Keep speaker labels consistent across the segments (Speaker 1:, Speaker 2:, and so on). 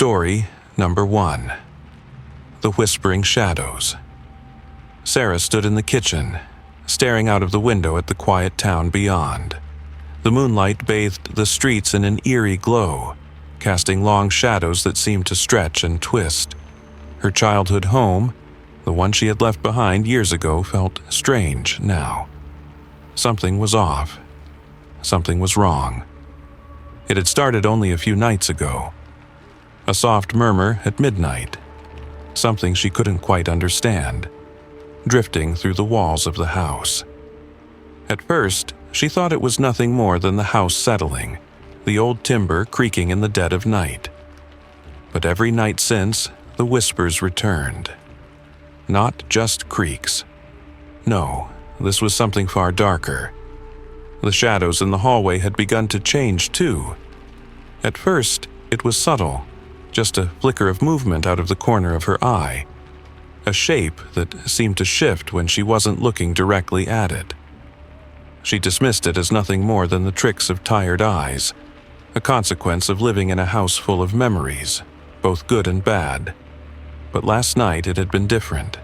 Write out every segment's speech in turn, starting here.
Speaker 1: Story number 1. The Whispering Shadows. Sarah stood in the kitchen, staring out of the window at the quiet town beyond. The moonlight bathed the streets in an eerie glow, casting long shadows that seemed to stretch and twist. Her childhood home, the one she had left behind years ago, felt strange now. Something was off. Something was wrong. It had started only a few nights ago. A soft murmur at midnight. Something she couldn't quite understand, drifting through the walls of the house. At first, she thought it was nothing more than the house settling, the old timber creaking in the dead of night. But every night since, the whispers returned. Not just creaks. No, this was something far darker. The shadows in the hallway had begun to change too. At first, it was subtle, just a flicker of movement out of the corner of her eye. A shape that seemed to shift when she wasn't looking directly at it. She dismissed it as nothing more than the tricks of tired eyes, a consequence of living in a house full of memories, both good and bad. But last night it had been different.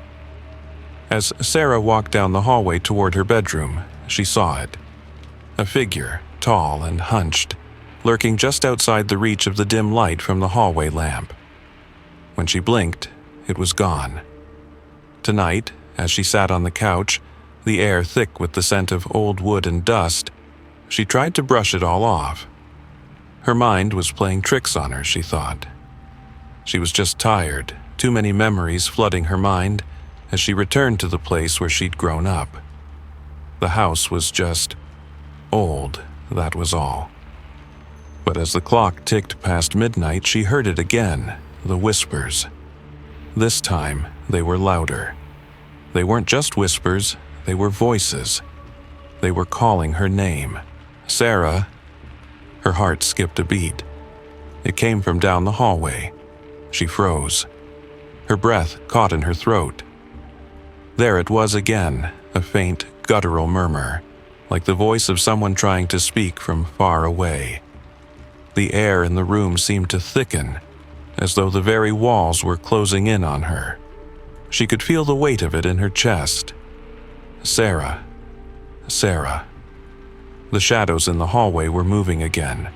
Speaker 1: As Sarah walked down the hallway toward her bedroom, she saw it. A figure, tall and hunched, lurking just outside the reach of the dim light from the hallway lamp. When she blinked, it was gone. Tonight, as she sat on the couch, the air thick with the scent of old wood and dust, she tried to brush it all off. Her mind was playing tricks on her, she thought. She was just tired, too many memories flooding her mind as she returned to the place where she'd grown up. The house was just old, that was all. But as the clock ticked past midnight, she heard it again, the whispers. This time, they were louder. They weren't just whispers, they were voices. They were calling her name. Sarah. Her heart skipped a beat. It came from down the hallway. She froze. Her breath caught in her throat. There it was again, a faint, guttural murmur, like the voice of someone trying to speak from far away. The air in the room seemed to thicken, as though the very walls were closing in on her. She could feel the weight of it in her chest. Sarah. Sarah. The shadows in the hallway were moving again.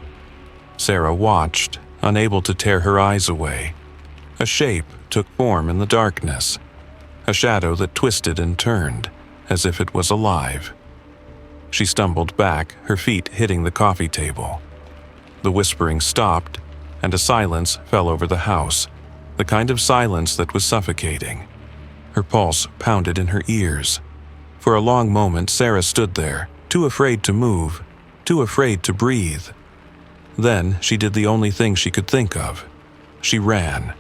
Speaker 1: Sarah watched, unable to tear her eyes away. A shape took form in the darkness. A shadow that twisted and turned, as if it was alive. She stumbled back, her feet hitting the coffee table. The whispering stopped, and a silence fell over the house, the kind of silence that was suffocating. Her pulse pounded in her ears. For a long moment, Sarah stood there, too afraid to move, too afraid to breathe. Then she did the only thing she could think of. She ran.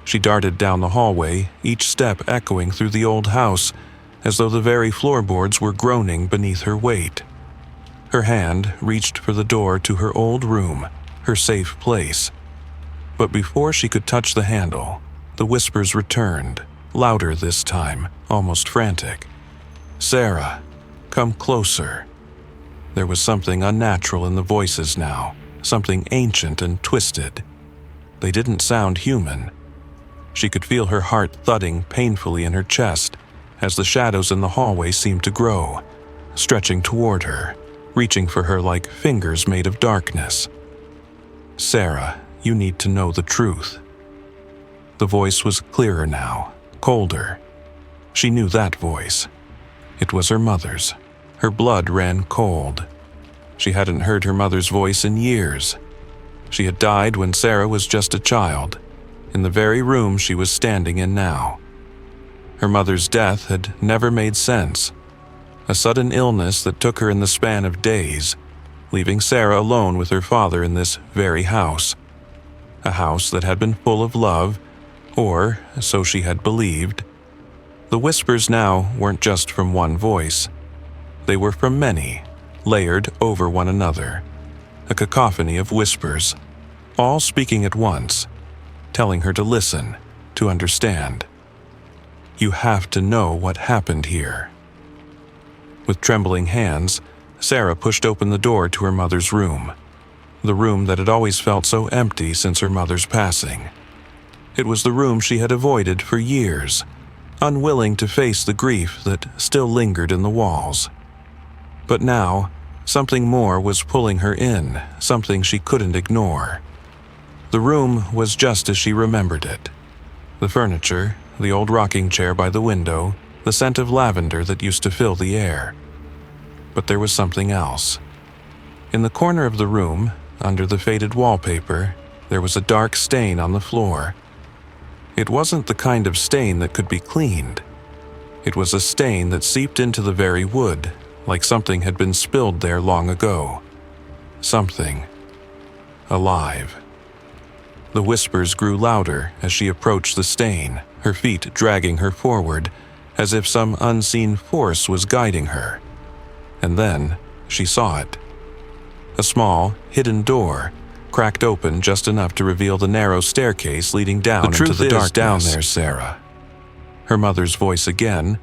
Speaker 1: She darted down the hallway, each step echoing through the old house, as though the very floorboards were groaning beneath her weight. Her hand reached for the door to her old room, her safe place. But before she could touch the handle, the whispers returned, louder this time, almost frantic. Sarah, come closer. There was something unnatural in the voices now, something ancient and twisted. They didn't sound human. She could feel her heart thudding painfully in her chest as the shadows in the hallway seemed to grow, stretching toward her, reaching for her like fingers made of darkness. Sarah, you need to know the truth. The voice was clearer now, colder. She knew that voice. It was her mother's. Her blood ran cold. She hadn't heard her mother's voice in years. She had died when Sarah was just a child, in the very room she was standing in now. Her mother's death had never made sense. A sudden illness that took her in the span of days, leaving Sarah alone with her father in this very house. A house that had been full of love, or so she had believed. The whispers now weren't just from one voice. They were from many, layered over one another. A cacophony of whispers, all speaking at once, telling her to listen, to understand. You have to know what happened here. With trembling hands, Sarah pushed open the door to her mother's room. the room that had always felt so empty since her mother's passing. It was the room she had avoided for years, unwilling to face the grief that still lingered in the walls. But now, something more was pulling her in, something she couldn't ignore. The room was just as she remembered it. The furniture, the old rocking chair by the window, the scent of lavender that used to fill the air. But there was something else. In the corner of the room, under the faded wallpaper, there was a dark stain on the floor. It wasn't the kind of stain that could be cleaned. It was a stain that seeped into the very wood, like something had been spilled there long ago. Something alive. The whispers grew louder as she approached the stain, her feet dragging her forward, as if some unseen force was guiding her. And then she saw it. A small, hidden door, cracked open just enough to reveal the narrow staircase leading down into the darkness. Down there, Sarah. Her mother's voice again,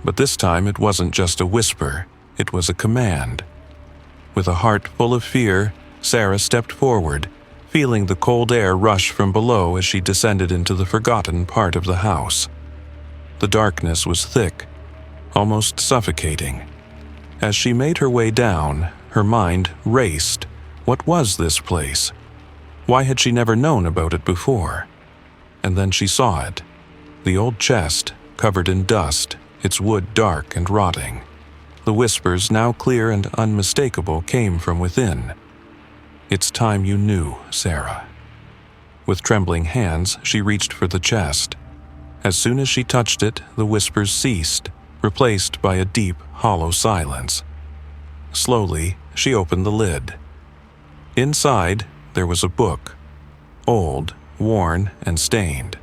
Speaker 1: but this time it wasn't just a whisper, it was a command. With a heart full of fear, Sarah stepped forward, feeling the cold air rush from below as she descended into the forgotten part of the house. The darkness was thick, almost suffocating. As she made her way down, her mind raced. What was this place? Why had she never known about it before? And then she saw it. The old chest, covered in dust, its wood dark and rotting. The whispers, now clear and unmistakable, came from within. "It's time you knew, Sarah." With trembling hands, she reached for the chest. As soon as she touched it, the whispers ceased, replaced by a deep, hollow silence. Slowly, she opened the lid. Inside, there was a book, old, worn, and stained.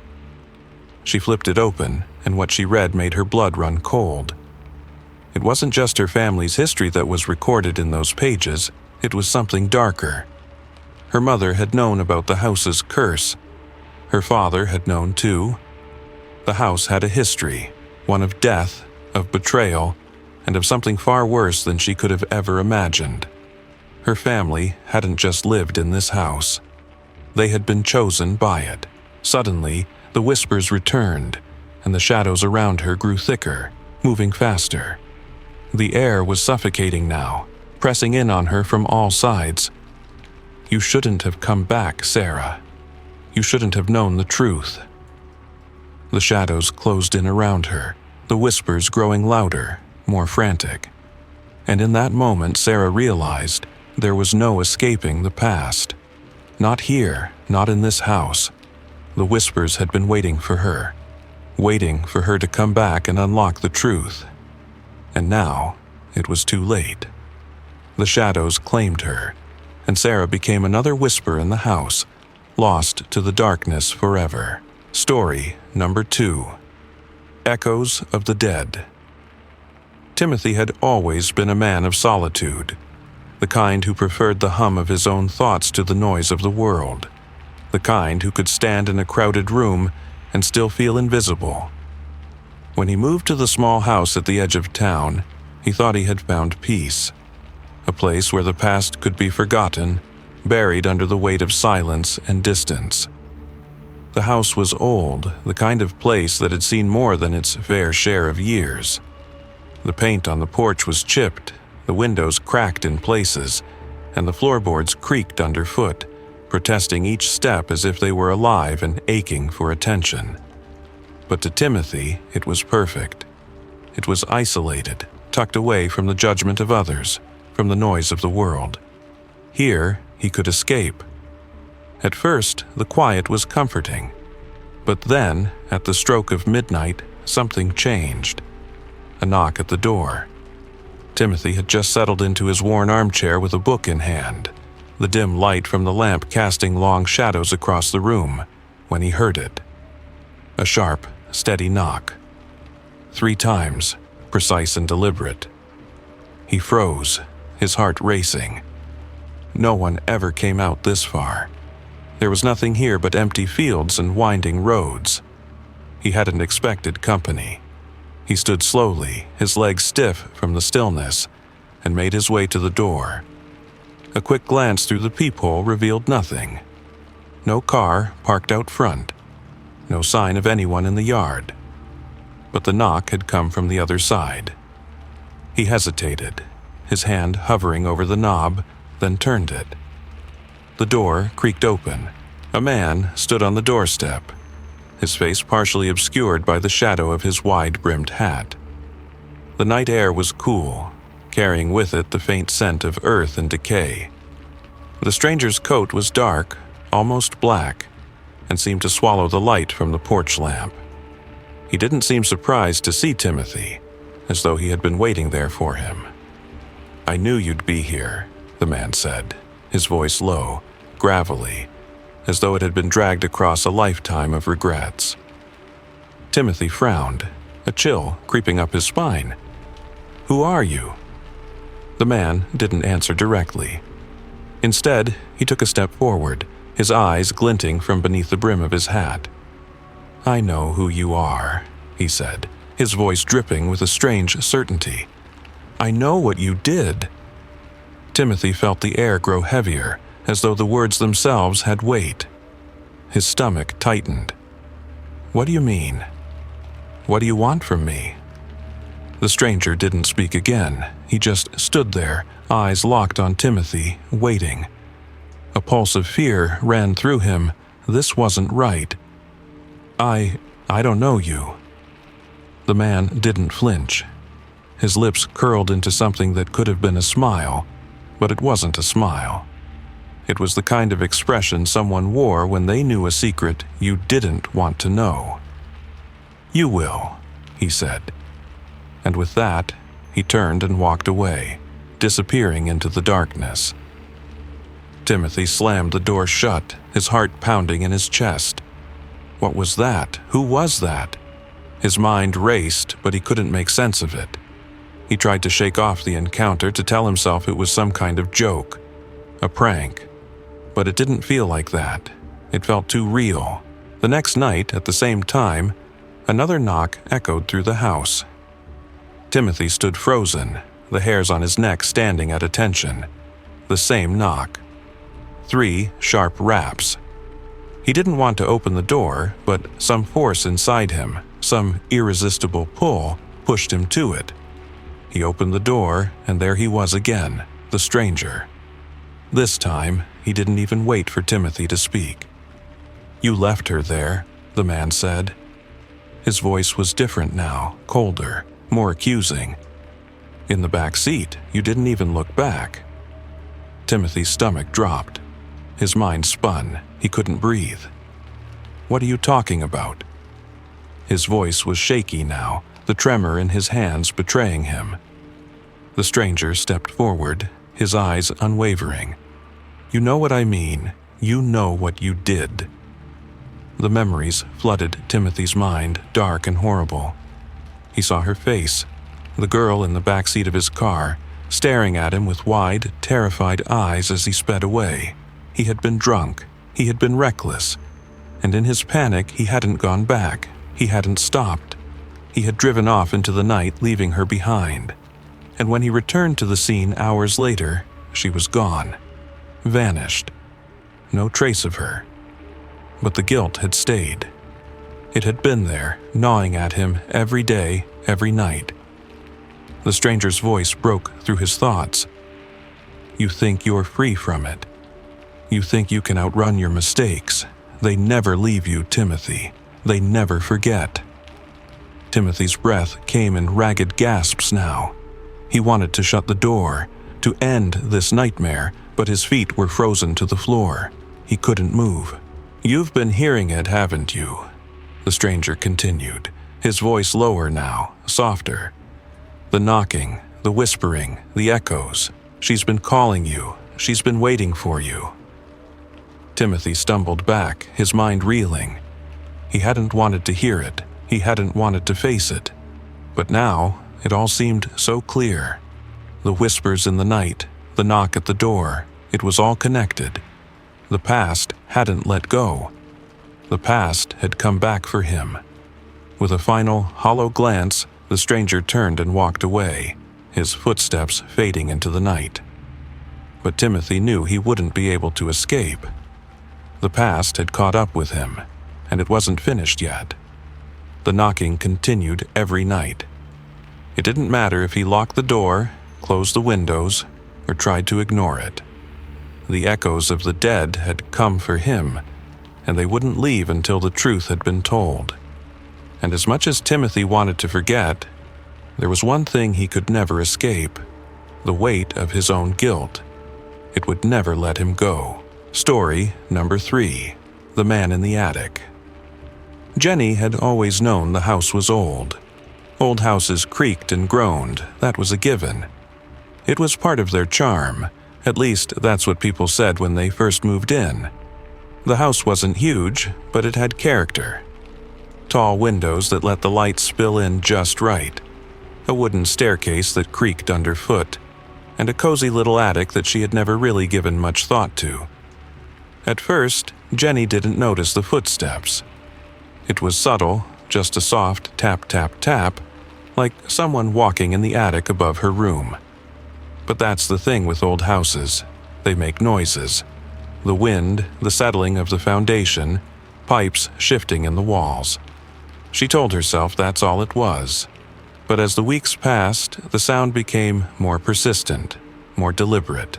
Speaker 1: She flipped it open, and what she read made her blood run cold. It wasn't just her family's history that was recorded in those pages, it was something darker. Her mother had known about the house's curse. Her father had known too. The house had a history, one of death, of betrayal, and of something far worse than she could have ever imagined. Her family hadn't just lived in this house. They had been chosen by it. Suddenly, the whispers returned, and the shadows around her grew thicker, moving faster. The air was suffocating now, pressing in on her from all sides. "You shouldn't have come back, Sarah. You shouldn't have known the truth." The shadows closed in around her, the whispers growing louder, more frantic. And in that moment, Sarah realized there was no escaping the past. Not here, not in this house. The whispers had been waiting for her to come back and unlock the truth. And now, it was too late. The shadows claimed her, and Sarah became another whisper in the house, lost to the darkness forever. Story number 2. Echoes of the Dead. Timothy had always been a man of solitude, the kind who preferred the hum of his own thoughts to the noise of the world, the kind who could stand in a crowded room and still feel invisible. When he moved to the small house at the edge of town, he thought he had found peace, a place where the past could be forgotten, buried under the weight of silence and distance. The house was old, the kind of place that had seen more than its fair share of years. The paint on the porch was chipped, the windows cracked in places, and the floorboards creaked underfoot, protesting each step as if they were alive and aching for attention. But to Timothy, it was perfect. It was isolated, tucked away from the judgment of others, from the noise of the world. Here, he could escape. At first, the quiet was comforting. But then, at the stroke of midnight, something changed. A knock at the door. Timothy had just settled into his worn armchair with a book in hand, the dim light from the lamp casting long shadows across the room, when he heard it. A sharp, steady knock. 3 times, precise and deliberate. He froze, his heart racing. No one ever came out this far. There was nothing here but empty fields and winding roads. He hadn't expected company. He stood slowly, his legs stiff from the stillness, and made his way to the door. A quick glance through the peephole revealed nothing. No car parked out front. No sign of anyone in the yard. But the knock had come from the other side. He hesitated, his hand hovering over the knob, then turned it. The door creaked open. A man stood on the doorstep, his face partially obscured by the shadow of his wide-brimmed hat. The night air was cool, carrying with it the faint scent of earth and decay. The stranger's coat was dark, almost black, and seemed to swallow the light from the porch lamp. He didn't seem surprised to see Timothy, as though he had been waiting there for him. "I knew you'd be here," the man said, his voice low, gravelly, as though it had been dragged across a lifetime of regrets. Timothy frowned, a chill creeping up his spine. "Who are you?" The man didn't answer directly. Instead, he took a step forward, his eyes glinting from beneath the brim of his hat. "I know who you are," he said, his voice dripping with a strange certainty. "I know what you did." Timothy felt the air grow heavier, as though the words themselves had weight. His stomach tightened. "What do you mean? What do you want from me?" The stranger didn't speak again. He just stood there, eyes locked on Timothy, waiting. A pulse of fear ran through him. This wasn't right. I don't know you." The man didn't flinch. His lips curled into something that could have been a smile, but it wasn't a smile. It was the kind of expression someone wore when they knew a secret you didn't want to know. "You will," he said. And with that, he turned and walked away, disappearing into the darkness. Timothy slammed the door shut, his heart pounding in his chest. What was that? Who was that? His mind raced, but he couldn't make sense of it. He tried to shake off the encounter, to tell himself it was some kind of joke, a prank. But it didn't feel like that. It felt too real. The next night, at the same time, another knock echoed through the house. Timothy stood frozen, the hairs on his neck standing at attention. The same knock. 3 sharp raps. He didn't want to open the door, but some force inside him, some irresistible pull, pushed him to it. He opened the door, and there he was again, the stranger. This time, he didn't even wait for Timothy to speak. "You left her there," the man said. His voice was different now, colder, more accusing. "In the back seat, you didn't even look back." Timothy's stomach dropped. His mind spun. He couldn't breathe. "What are you talking about?" His voice was shaky now, the tremor in his hands betraying him. The stranger stepped forward, his eyes unwavering. "You know what I mean. You know what you did." The memories flooded Timothy's mind, dark and horrible. He saw her face, the girl in the back seat of his car, staring at him with wide, terrified eyes as he sped away. He had been drunk. He had been reckless. And in his panic, he hadn't gone back. He hadn't stopped. He had driven off into the night, leaving her behind. And when he returned to the scene hours later, she was gone. Vanished. No trace of her. But the guilt had stayed. It had been there, gnawing at him every day, every night. The stranger's voice broke through his thoughts. "You think you're free from it. You think you can outrun your mistakes. They never leave you, Timothy. They never forget." Timothy's breath came in ragged gasps now. He wanted to shut the door, to end this nightmare, but his feet were frozen to the floor. He couldn't move. "You've been hearing it, haven't you?" The stranger continued, his voice lower now, softer. "The knocking, the whispering, the echoes. She's been calling you. She's been waiting for you." Timothy stumbled back, his mind reeling. He hadn't wanted to hear it. He hadn't wanted to face it. But now, it all seemed so clear. The whispers in the night, the knock at the door, it was all connected. The past hadn't let go. The past had come back for him. With a final, hollow glance, the stranger turned and walked away, his footsteps fading into the night. but Timothy knew he wouldn't be able to escape. The past had caught up with him, and it wasn't finished yet. The knocking continued every night. It didn't matter if he locked the door, closed the windows, or tried to ignore it. The echoes of the dead had come for him, and they wouldn't leave until the truth had been told. And as much as Timothy wanted to forget, there was one thing he could never escape: the weight of his own guilt. It would never let him go. Story number 3: The Man in the Attic. Jenny had always known the house was old. Old houses creaked and groaned, that was a given. It was part of their charm, at least that's what people said when they first moved in. The house wasn't huge, but it had character. Tall windows that let the light spill in just right, a wooden staircase that creaked underfoot, and a cozy little attic that she had never really given much thought to. At first, Jenny didn't notice the footsteps. It was subtle, just a soft tap tap tap, like someone walking in the attic above her room. But that's the thing with old houses. They make noises. The wind, the settling of the foundation, pipes shifting in the walls. She told herself that's all it was. But as the weeks passed, the sound became more persistent, more deliberate.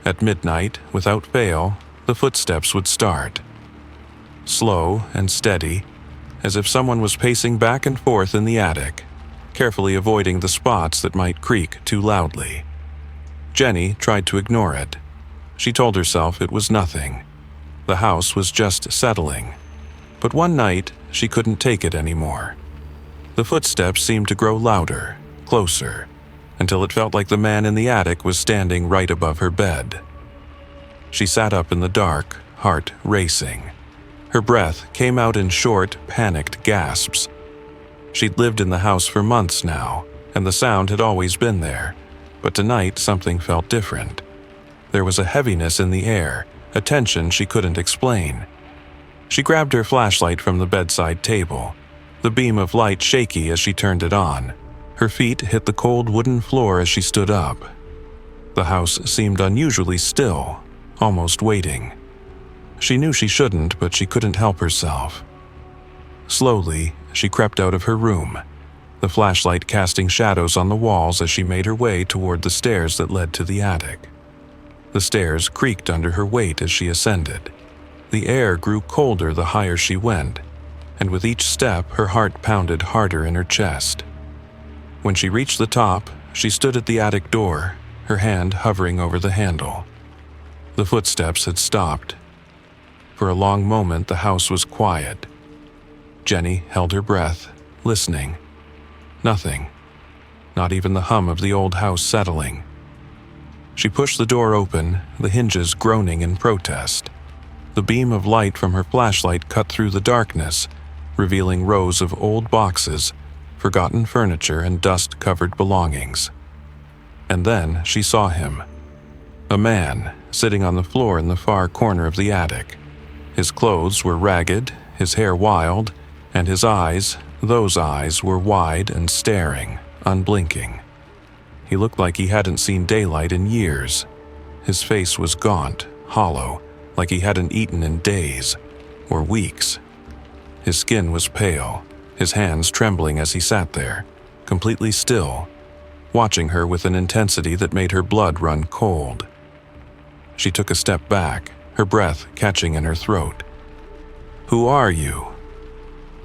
Speaker 1: At midnight, without fail, the footsteps would start. Slow and steady, as if someone was pacing back and forth in the attic, carefully avoiding the spots that might creak too loudly. Jenny tried to ignore it. She told herself it was nothing. The house was just settling. But one night, she couldn't take it anymore. The footsteps seemed to grow louder, closer, until it felt like the man in the attic was standing right above her bed. She sat up in the dark, heart racing. Her breath came out in short, panicked gasps. She'd lived in the house for months now, and the sound had always been there, but tonight something felt different. There was a heaviness in the air, a tension she couldn't explain. She grabbed her flashlight from the bedside table, the beam of light shaky as she turned it on. Her feet hit the cold wooden floor as she stood up. The house seemed unusually still, almost waiting. She knew she shouldn't, but she couldn't help herself. Slowly, she crept out of her room, the flashlight casting shadows on the walls as she made her way toward the stairs that led to the attic. The stairs creaked under her weight as she ascended. The air grew colder the higher she went, and with each step her heart pounded harder in her chest. When she reached the top, she stood at the attic door, her hand hovering over the handle. The footsteps had stopped. For a long moment the house was quiet. Jenny held her breath, listening. Nothing. Not even the hum of the old house settling. She pushed the door open, the hinges groaning in protest. The beam of light from her flashlight cut through the darkness, revealing rows of old boxes, forgotten furniture, and dust-covered belongings. And then she saw him. A man, sitting on the floor in the far corner of the attic. His clothes were ragged, his hair wild, and his eyes, those eyes, were wide and staring, unblinking. He looked like he hadn't seen daylight in years. His face was gaunt, hollow, like he hadn't eaten in days, or weeks. His skin was pale, his hands trembling as he sat there, completely still, watching her with an intensity that made her blood run cold. She took a step back, her breath catching in her throat. "Who are you?"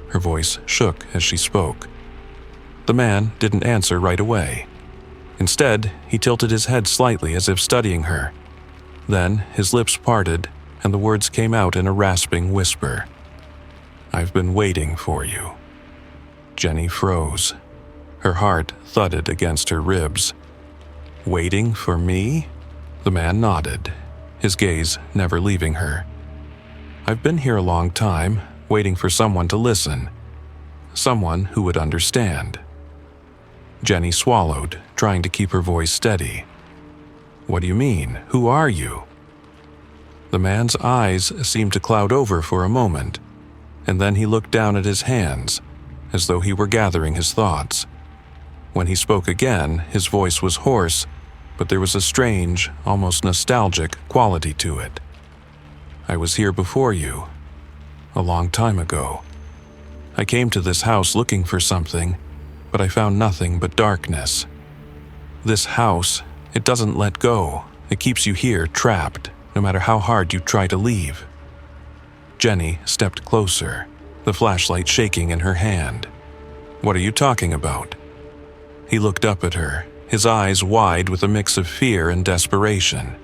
Speaker 1: Her voice shook as she spoke. The man didn't answer right away. Instead, he tilted his head slightly as if studying her. Then his lips parted, and the words came out in a rasping whisper. "I've been waiting for you." Jenny froze. Her heart thudded against her ribs. "Waiting for me?" The man nodded, his gaze never leaving her. "I've been here a long time, waiting for someone to listen. Someone who would understand." Jenny swallowed, trying to keep her voice steady. "What do you mean? Who are you?" The man's eyes seemed to cloud over for a moment, and then he looked down at his hands, as though he were gathering his thoughts. When he spoke again, his voice was hoarse, but there was a strange, almost nostalgic quality to it. I was here before you, a long time ago. I came to this house looking for something, but I found nothing but darkness. This house, it doesn't let go. It keeps you here, trapped, no matter how hard you try to leave. Jenny stepped closer, the flashlight shaking in her hand. What are you talking about? He looked up at her, his eyes wide with a mix of fear and desperation.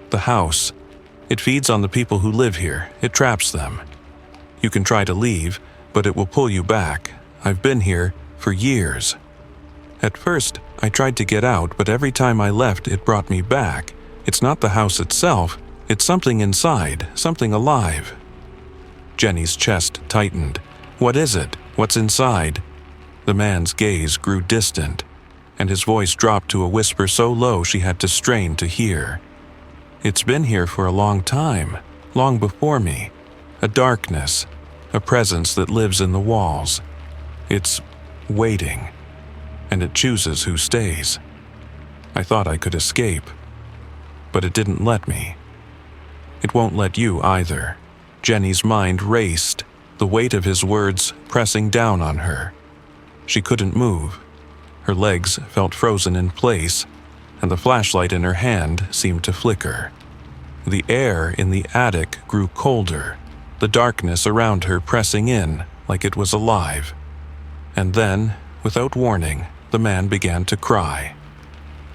Speaker 1: The house, it feeds on the people who live here. It traps them. You can try to leave, but it will pull you back. I've been here for years. At first, I tried to get out, but every time I left, it brought me back. It's not the house itself, it's something inside, something alive. Jenny's chest tightened. What is it? What's inside? The man's gaze grew distant, and his voice dropped to a whisper so low she had to strain to hear. It's been here for a long time, long before me. A darkness, a presence that lives in the walls. It's waiting, and it chooses who stays. I thought I could escape, but it didn't let me. It won't let you either. Jenny's mind raced, the weight of his words pressing down on her. She couldn't move. Her legs felt frozen in place, and the flashlight in her hand seemed to flicker. The air in the attic grew colder, the darkness around her pressing in like it was alive. And then, without warning, the man began to cry.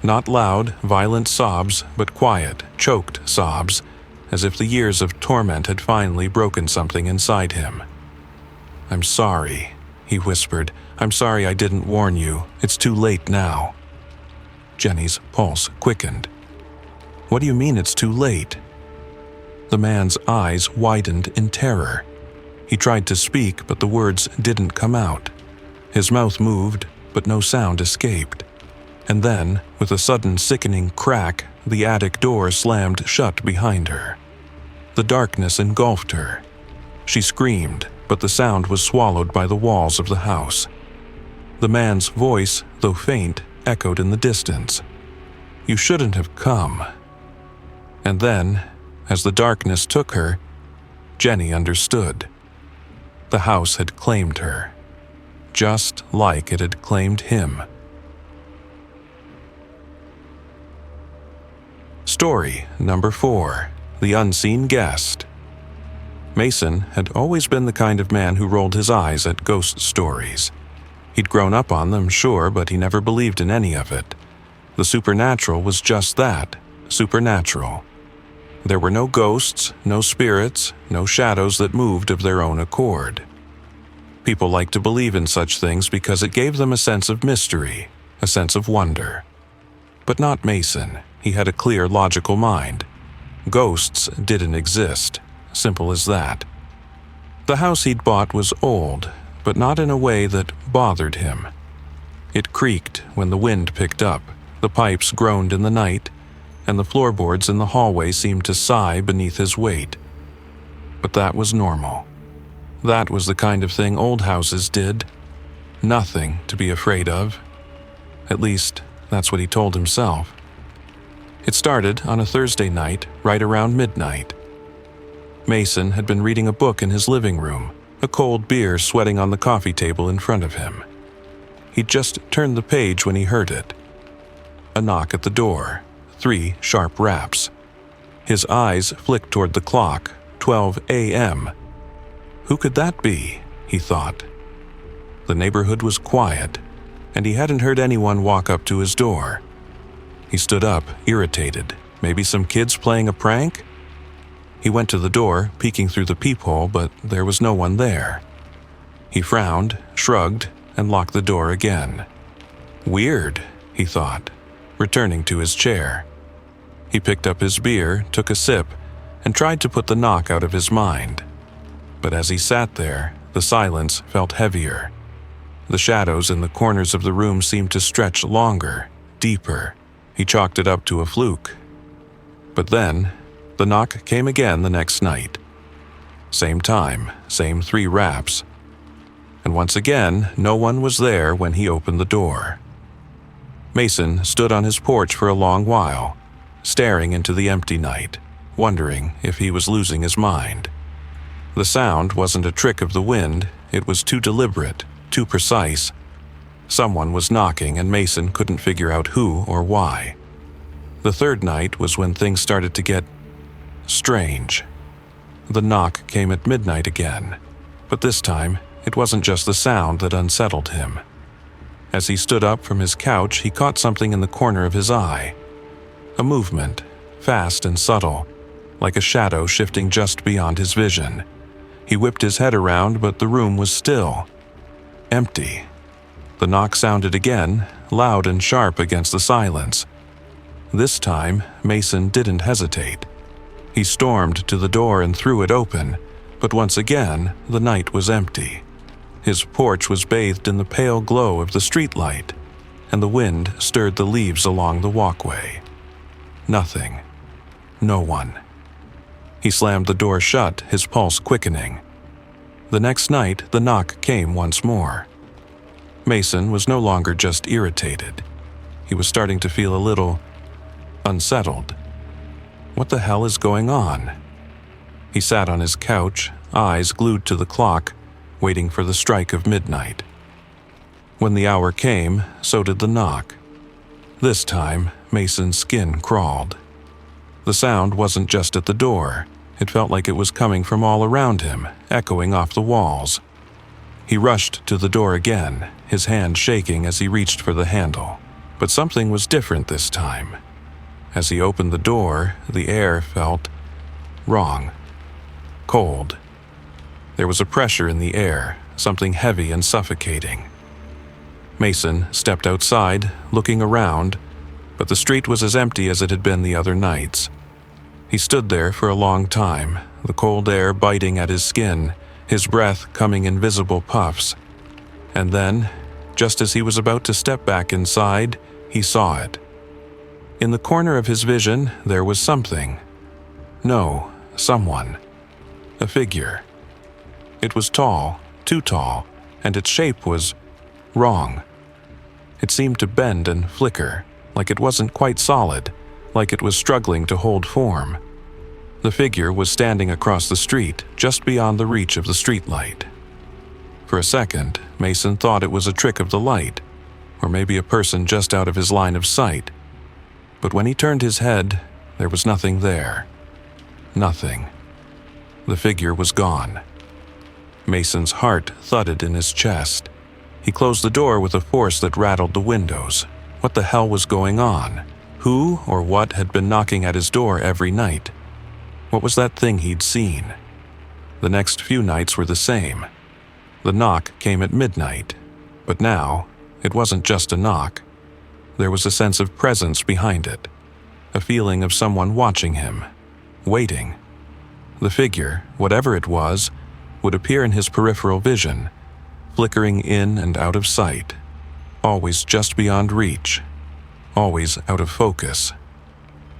Speaker 1: Not loud, violent sobs, but quiet, choked sobs, as if the years of torment had finally broken something inside him. "I'm sorry," he whispered. "I'm sorry I didn't warn you. It's too late now." Jenny's pulse quickened. "What do you mean it's too late?" The man's eyes widened in terror. He tried to speak, but the words didn't come out. His mouth moved, but no sound escaped. And then, with a sudden sickening crack, the attic door slammed shut behind her. The darkness engulfed her. She screamed, but the sound was swallowed by the walls of the house. The man's voice, though faint, echoed in the distance. "You shouldn't have come." And then, as the darkness took her, Jenny understood. The house had claimed her, just like it had claimed him. Story number 4. The Unseen Guest. Mason had always been the kind of man who rolled his eyes at ghost stories. He'd grown up on them, sure, but he never believed in any of it. The supernatural was just that, supernatural. There were no ghosts, no spirits, no shadows that moved of their own accord. People liked to believe in such things because it gave them a sense of mystery, a sense of wonder. But not Mason. He had a clear, logical mind. Ghosts didn't exist. Simple as that. The house he'd bought was old, but not in a way that bothered him. It creaked when the wind picked up, the pipes groaned in the night, and the floorboards in the hallway seemed to sigh beneath his weight. But that was normal. That was the kind of thing old houses did. Nothing to be afraid of. At least, that's what he told himself. It started on a Thursday night, right around midnight. Mason had been reading a book in his living room, a cold beer sweating on the coffee table in front of him. He'd just turned the page when he heard it. A knock at the door, 3 sharp raps. His eyes flicked toward the clock, 12 a.m. Who could that be? He thought. The neighborhood was quiet, and he hadn't heard anyone walk up to his door. He stood up, irritated. Maybe some kids playing a prank? He went to the door, peeking through the peephole, but there was no one there. He frowned, shrugged, and locked the door again. Weird, he thought, returning to his chair. He picked up his beer, took a sip, and tried to put the knock out of his mind. But as he sat there, the silence felt heavier. The shadows in the corners of the room seemed to stretch longer, deeper. He chalked it up to a fluke. But then, the knock came again the next night. Same time, same 3 raps. And once again, no one was there when he opened the door. Mason stood on his porch for a long while, staring into the empty night, wondering if he was losing his mind. The sound wasn't a trick of the wind, it was too deliberate, too precise. Someone was knocking and Mason couldn't figure out who or why. The third night was when things started to get strange. The knock came at midnight again, but this time it wasn't just the sound that unsettled him. As he stood up from his couch, he caught something in the corner of his eye. A movement, fast and subtle, like a shadow shifting just beyond his vision. He whipped his head around, but the room was still. Empty. The knock sounded again, loud and sharp against the silence. This time, Mason didn't hesitate. He stormed to the door and threw it open, but once again, the night was empty. His porch was bathed in the pale glow of the streetlight, and the wind stirred the leaves along the walkway. Nothing. No one. He slammed the door shut, his pulse quickening. The next night, the knock came once more. Mason was no longer just irritated. He was starting to feel a little unsettled. What the hell is going on? He sat on his couch, eyes glued to the clock, waiting for the strike of midnight. When the hour came, so did the knock. This time, Mason's skin crawled. The sound wasn't just at the door. It felt like it was coming from all around him, echoing off the walls. He rushed to the door again, his hand shaking as he reached for the handle. But something was different this time. As he opened the door, the air felt wrong. Cold. There was a pressure in the air, something heavy and suffocating. Mason stepped outside, looking around, but the street was as empty as it had been the other nights. He stood there for a long time, the cold air biting at his skin, his breath coming in visible puffs. And then, just as he was about to step back inside, he saw it. In the corner of his vision, there was something. No, someone. A figure. It was tall, too tall, and its shape was wrong. It seemed to bend and flicker, like it wasn't quite solid, like it was struggling to hold form. The figure was standing across the street, just beyond the reach of the streetlight. For a second, Mason thought it was a trick of the light, or maybe a person just out of his line of sight. But when he turned his head, there was nothing there. Nothing. The figure was gone. Mason's heart thudded in his chest. He closed the door with a force that rattled the windows. What the hell was going on? Who or what had been knocking at his door every night? What was that thing he'd seen? The next few nights were the same. The knock came at midnight, but now it wasn't just a knock. There was a sense of presence behind it, a feeling of someone watching him, waiting. The figure, whatever it was, would appear in his peripheral vision, flickering in and out of sight, always just beyond reach, always out of focus.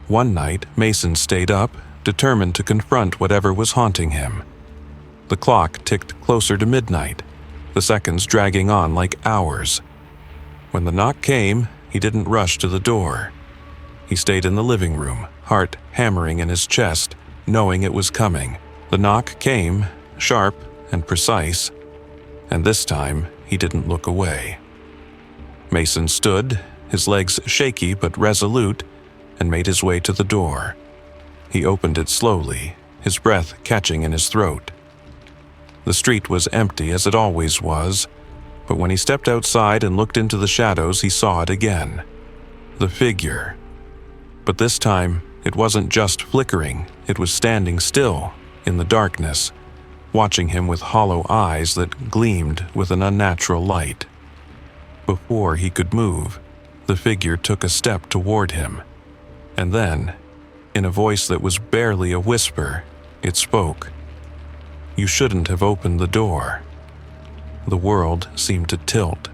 Speaker 1: One night, Mason stayed up, determined to confront whatever was haunting him. The clock ticked closer to midnight, the seconds dragging on like hours. When the knock came, he didn't rush to the door. He stayed in the living room, heart hammering in his chest, knowing it was coming. The knock came, sharp and precise, and this time he didn't look away. Mason stood, his legs shaky but resolute, and made his way to the door. He opened it slowly, his breath catching in his throat. The street was empty as it always was, but when he stepped outside and looked into the shadows, he saw it again. The figure. But this time, it wasn't just flickering, it was standing still, in the darkness, watching him with hollow eyes that gleamed with an unnatural light. Before he could move, the figure took a step toward him. And then, in a voice that was barely a whisper, it spoke. "You shouldn't have opened the door." The world seemed to tilt,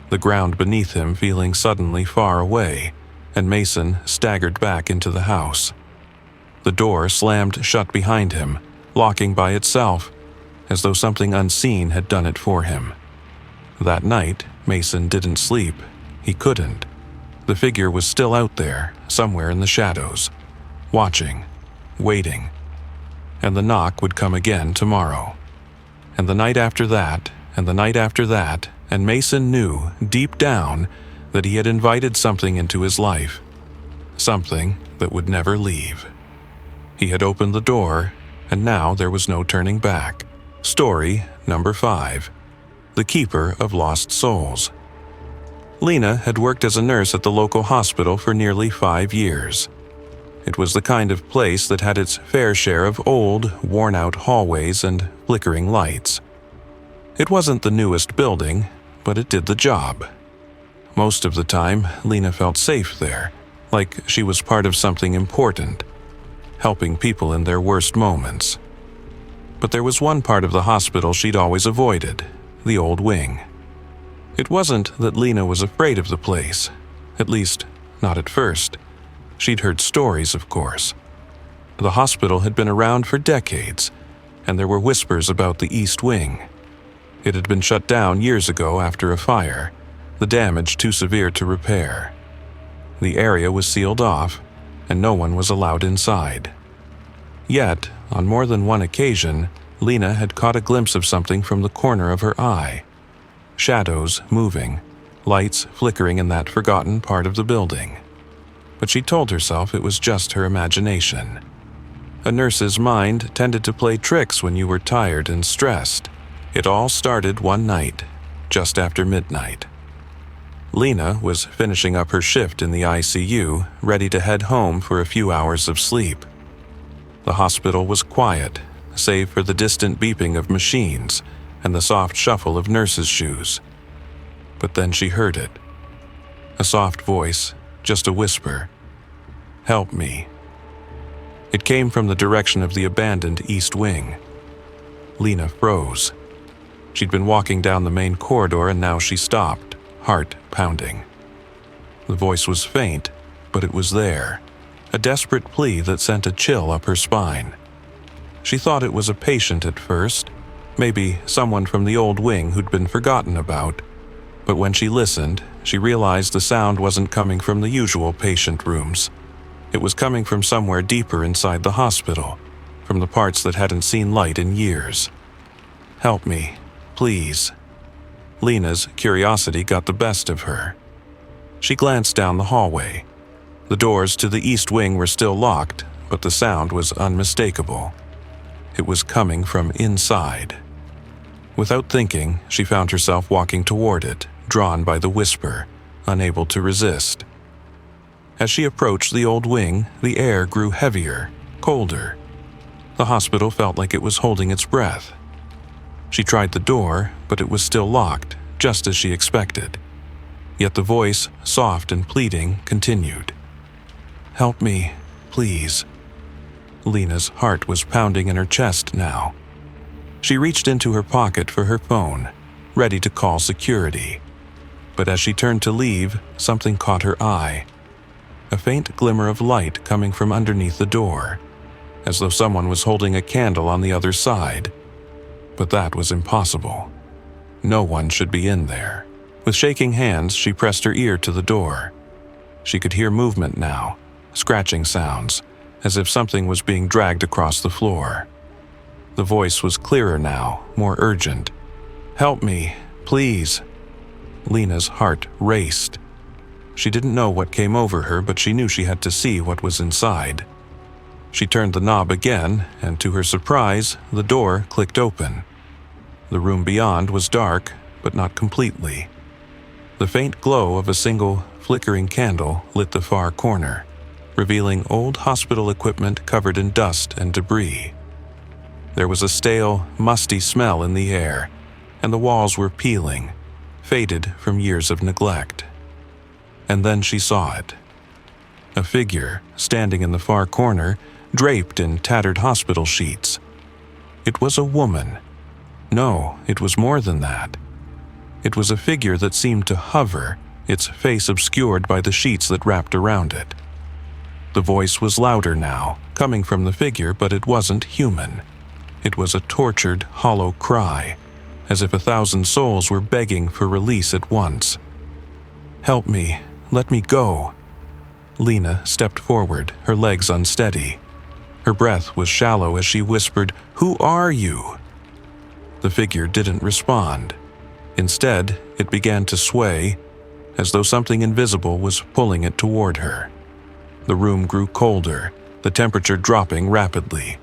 Speaker 1: the ground beneath him feeling suddenly far away, and Mason staggered back into the house. The door slammed shut behind him, locking by itself, as though something unseen had done it for him. That night, Mason didn't sleep. He couldn't. The figure was still out there, somewhere in the shadows, watching, waiting. And the knock would come again tomorrow. And the night after that, and the night after that, and Mason knew, deep down, that he had invited something into his life. Something that would never leave. He had opened the door, and now there was no turning back. Story number 5. The Keeper of Lost Souls. Lena had worked as a nurse at the local hospital for nearly 5 years. It was the kind of place that had its fair share of old, worn-out hallways and flickering lights. It wasn't the newest building, but it did the job. Most of the time, Lena felt safe there, like she was part of something important, helping people in their worst moments. But there was one part of the hospital she'd always avoided, the old wing. It wasn't that Lena was afraid of the place, at least not at first. She'd heard stories, of course. The hospital had been around for decades, and there were whispers about the East Wing. It had been shut down years ago after a fire, the damage too severe to repair. The area was sealed off, and no one was allowed inside. Yet, on more than one occasion, Lena had caught a glimpse of something from the corner of her eye. Shadows moving, lights flickering in that forgotten part of the building. But she told herself it was just her imagination. A nurse's mind tended to play tricks when you were tired and stressed. It all started one night, just after midnight. Lena was finishing up her shift in the ICU, ready to head home for a few hours of sleep. The hospital was quiet, save for the distant beeping of machines and the soft shuffle of nurses' shoes. But then she heard it. A soft voice, just a whisper. "Help me." It came from the direction of the abandoned East Wing. Lena froze. She'd been walking down the main corridor and now she stopped, heart pounding. The voice was faint, but it was there, a desperate plea that sent a chill up her spine. She thought it was a patient at first, maybe someone from the old wing who'd been forgotten about, but when she listened, she realized the sound wasn't coming from the usual patient rooms. It was coming from somewhere deeper inside the hospital, from the parts that hadn't seen light in years. "Help me, please." Lena's curiosity got the best of her. She glanced down the hallway. The doors to the East Wing were still locked, but the sound was unmistakable. It was coming from inside. Without thinking, she found herself walking toward it, drawn by the whisper, unable to resist. As she approached the old wing, the air grew heavier, colder. The hospital felt like it was holding its breath. She tried the door, but it was still locked, just as she expected. Yet the voice, soft and pleading, continued. "Help me, please." Lena's heart was pounding in her chest now. She reached into her pocket for her phone, ready to call security. But as she turned to leave, something caught her eye. A faint glimmer of light coming from underneath the door, as though someone was holding a candle on the other side. But that was impossible. No one should be in there. With shaking hands, she pressed her ear to the door. She could hear movement now, scratching sounds, as if something was being dragged across the floor. The voice was clearer now, more urgent. "Help me, please." Lena's heart raced. She didn't know what came over her, but she knew she had to see what was inside. She turned the knob again, and to her surprise, the door clicked open. The room beyond was dark, but not completely. The faint glow of a single, flickering candle lit the far corner, revealing old hospital equipment covered in dust and debris. There was a stale, musty smell in the air, and the walls were peeling, faded from years of neglect. And then she saw it. A figure, standing in the far corner, draped in tattered hospital sheets. It was a woman. No, it was more than that. It was a figure that seemed to hover, its face obscured by the sheets that wrapped around it. The voice was louder now, coming from the figure, but it wasn't human. It was a tortured, hollow cry, as if 1,000 souls were begging for release at once. "Help me, let me go." Lena stepped forward, her legs unsteady. Her breath was shallow as she whispered, "Who are you?" The figure didn't respond. Instead, it began to sway, as though something invisible was pulling it toward her. The room grew colder, the temperature dropping rapidly.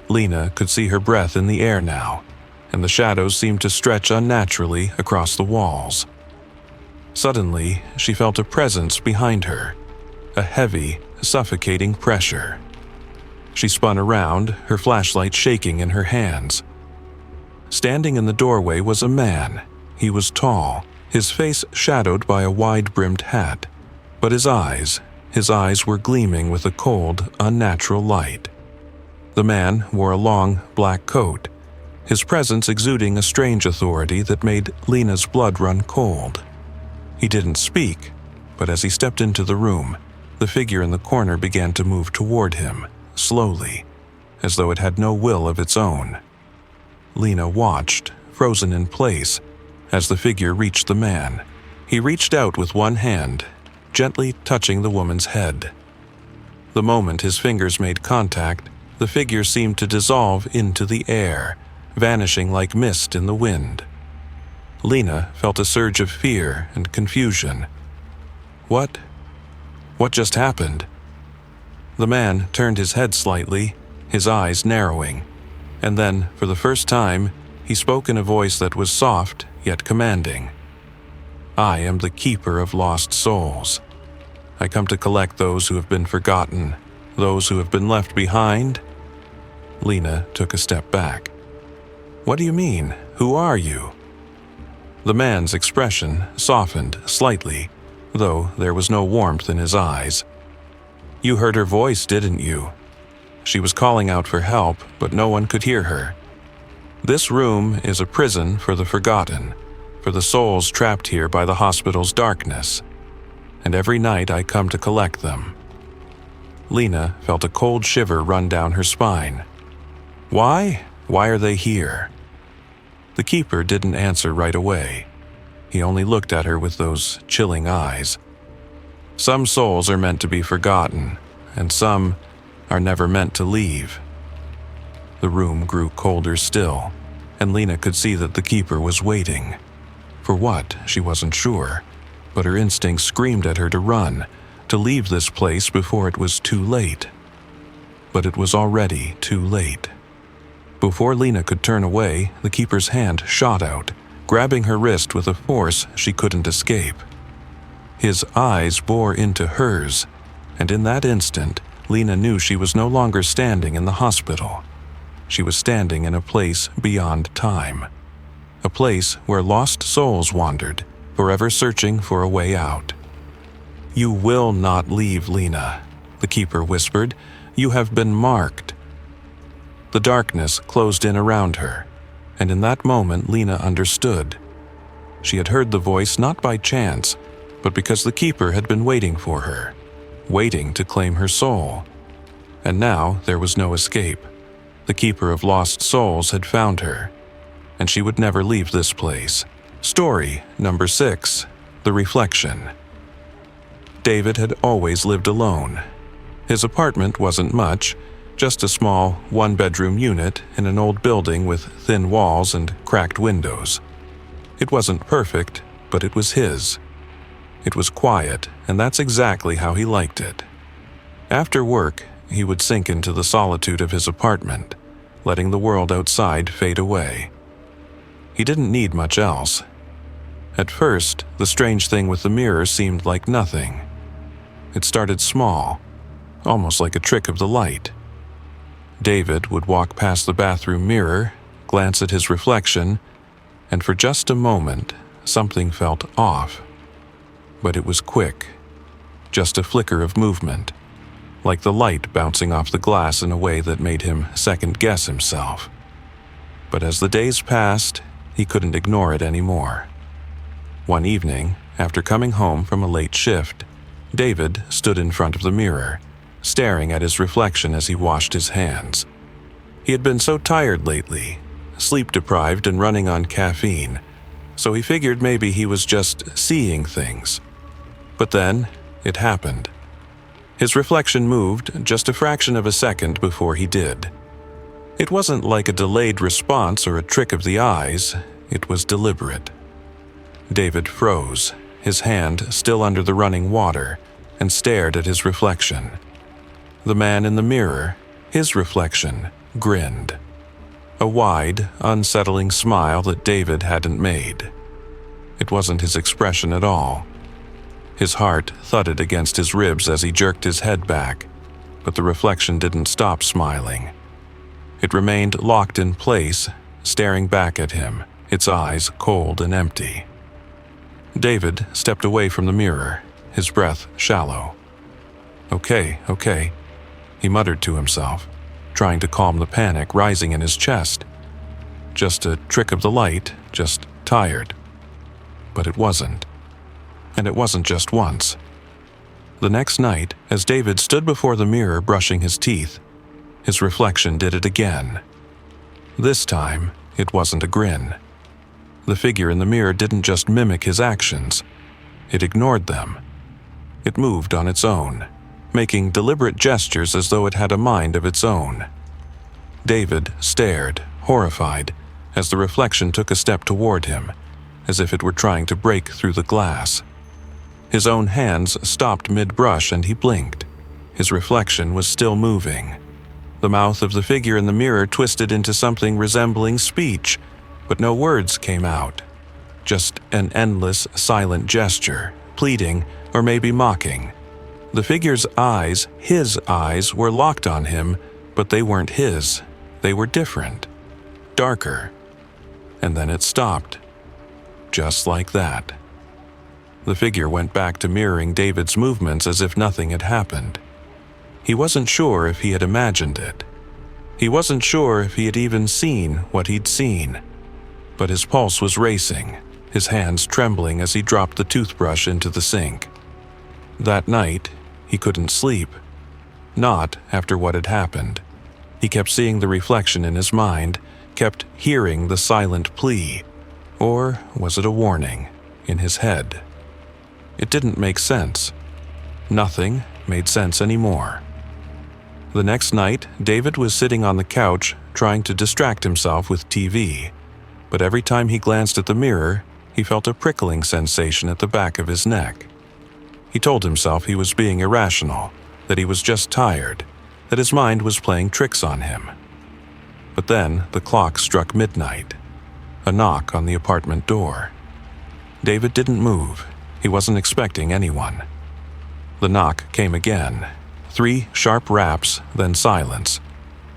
Speaker 1: Lena could see her breath in the air now, and the shadows seemed to stretch unnaturally across the walls. Suddenly, she felt a presence behind her, a heavy, suffocating pressure. She spun around, her flashlight shaking in her hands. Standing in the doorway was a man. He was tall, his face shadowed by a wide-brimmed hat, but his eyes were gleaming with a cold, unnatural light. The man wore a long, black coat, his presence exuding a strange authority that made Lena's blood run cold. He didn't speak, but as he stepped into the room, the figure in the corner began to move toward him, slowly, as though it had no will of its own. Lena watched, frozen in place, as the figure reached the man. He reached out with one hand, gently touching the woman's head. The moment his fingers made contact, the figure seemed to dissolve into the air, vanishing like mist in the wind. Lena felt a surge of fear and confusion. What just happened? The man turned his head slightly, his eyes narrowing, and then, for the first time, he spoke in a voice that was soft yet commanding. "I am the keeper of lost souls. I come to collect those who have been forgotten, those who have been left behind." Lena took a step back. "What do you mean? Who are you?" The man's expression softened slightly, though there was no warmth in his eyes. "You heard her voice, didn't you? She was calling out for help, but no one could hear her. This room is a prison for the forgotten, for the souls trapped here by the hospital's darkness. And every night I come to collect them." Lena felt a cold shiver run down her spine. "Why? Why are they here?" The keeper didn't answer right away. He only looked at her with those chilling eyes. "Some souls are meant to be forgotten, and some are never meant to leave." The room grew colder still, and Lena could see that the keeper was waiting. For what, she wasn't sure, but her instinct screamed at her to run, to leave this place before it was too late. But it was already too late. Before Lena could turn away, the keeper's hand shot out, grabbing her wrist with a force she couldn't escape. His eyes bore into hers, and in that instant, Lena knew she was no longer standing in the hospital. She was standing in a place beyond time. A place where lost souls wandered, forever searching for a way out. "You will not leave, Lena," the keeper whispered. "You have been marked." The darkness closed in around her, and in that moment Lena understood. She had heard the voice not by chance, but because the keeper had been waiting for her, waiting to claim her soul. And now there was no escape. The keeper of lost souls had found her, and she would never leave this place. Story number 6, The Reflection. David had always lived alone. His apartment wasn't much, just a small, one-bedroom unit in an old building with thin walls and cracked windows. It wasn't perfect, but it was his. It was quiet, and that's exactly how he liked it. After work, he would sink into the solitude of his apartment, letting the world outside fade away. He didn't need much else. At first, the strange thing with the mirror seemed like nothing. It started small, almost like a trick of the light. David would walk past the bathroom mirror, glance at his reflection, and for just a moment, something felt off. But it was quick, just a flicker of movement, like the light bouncing off the glass in a way that made him second-guess himself. But as the days passed, he couldn't ignore it anymore. One evening, after coming home from a late shift, David stood in front of the mirror, staring at his reflection as he washed his hands. He had been so tired lately, sleep-deprived and running on caffeine, so he figured maybe he was just seeing things. But then, it happened. His reflection moved just a fraction of a second before he did. It wasn't like a delayed response or a trick of the eyes, it was deliberate. David froze, his hand still under the running water, and stared at his reflection. The man in the mirror, his reflection, grinned. A wide, unsettling smile that David hadn't made. It wasn't his expression at all. His heart thudded against his ribs as he jerked his head back, but the reflection didn't stop smiling. It remained locked in place, staring back at him, its eyes cold and empty. David stepped away from the mirror, his breath shallow. Okay, he muttered to himself, trying to calm the panic rising in his chest. Just a trick of the light, just tired. But it wasn't. And it wasn't just once. The next night, as David stood before the mirror brushing his teeth, his reflection did it again. This time, it wasn't a grin. The figure in the mirror didn't just mimic his actions. It ignored them. It moved on its own, making deliberate gestures as though it had a mind of its own. David stared, horrified, as the reflection took a step toward him, as if it were trying to break through the glass. His own hands stopped mid-brush and he blinked. His reflection was still moving. The mouth of the figure in the mirror twisted into something resembling speech, but no words came out. Just an endless, silent gesture, pleading or maybe mocking. The figure's eyes, his eyes, were locked on him, but they weren't his. They were different, darker. And then it stopped. Just like that. The figure went back to mirroring David's movements as if nothing had happened. He wasn't sure if he had imagined it. He wasn't sure if he had even seen what he'd seen. But his pulse was racing, his hands trembling as he dropped the toothbrush into the sink. That night, he couldn't sleep. Not after what had happened. He kept seeing the reflection in his mind, kept hearing the silent plea. Or was it a warning in his head? It didn't make sense. Nothing made sense anymore. The next night, David was sitting on the couch trying to distract himself with TV. But every time he glanced at the mirror, he felt a prickling sensation at the back of his neck. He told himself he was being irrational, that he was just tired, that his mind was playing tricks on him. But then the clock struck midnight. A knock on the apartment door. David didn't move. He wasn't expecting anyone. The knock came again. 3 sharp raps, then silence.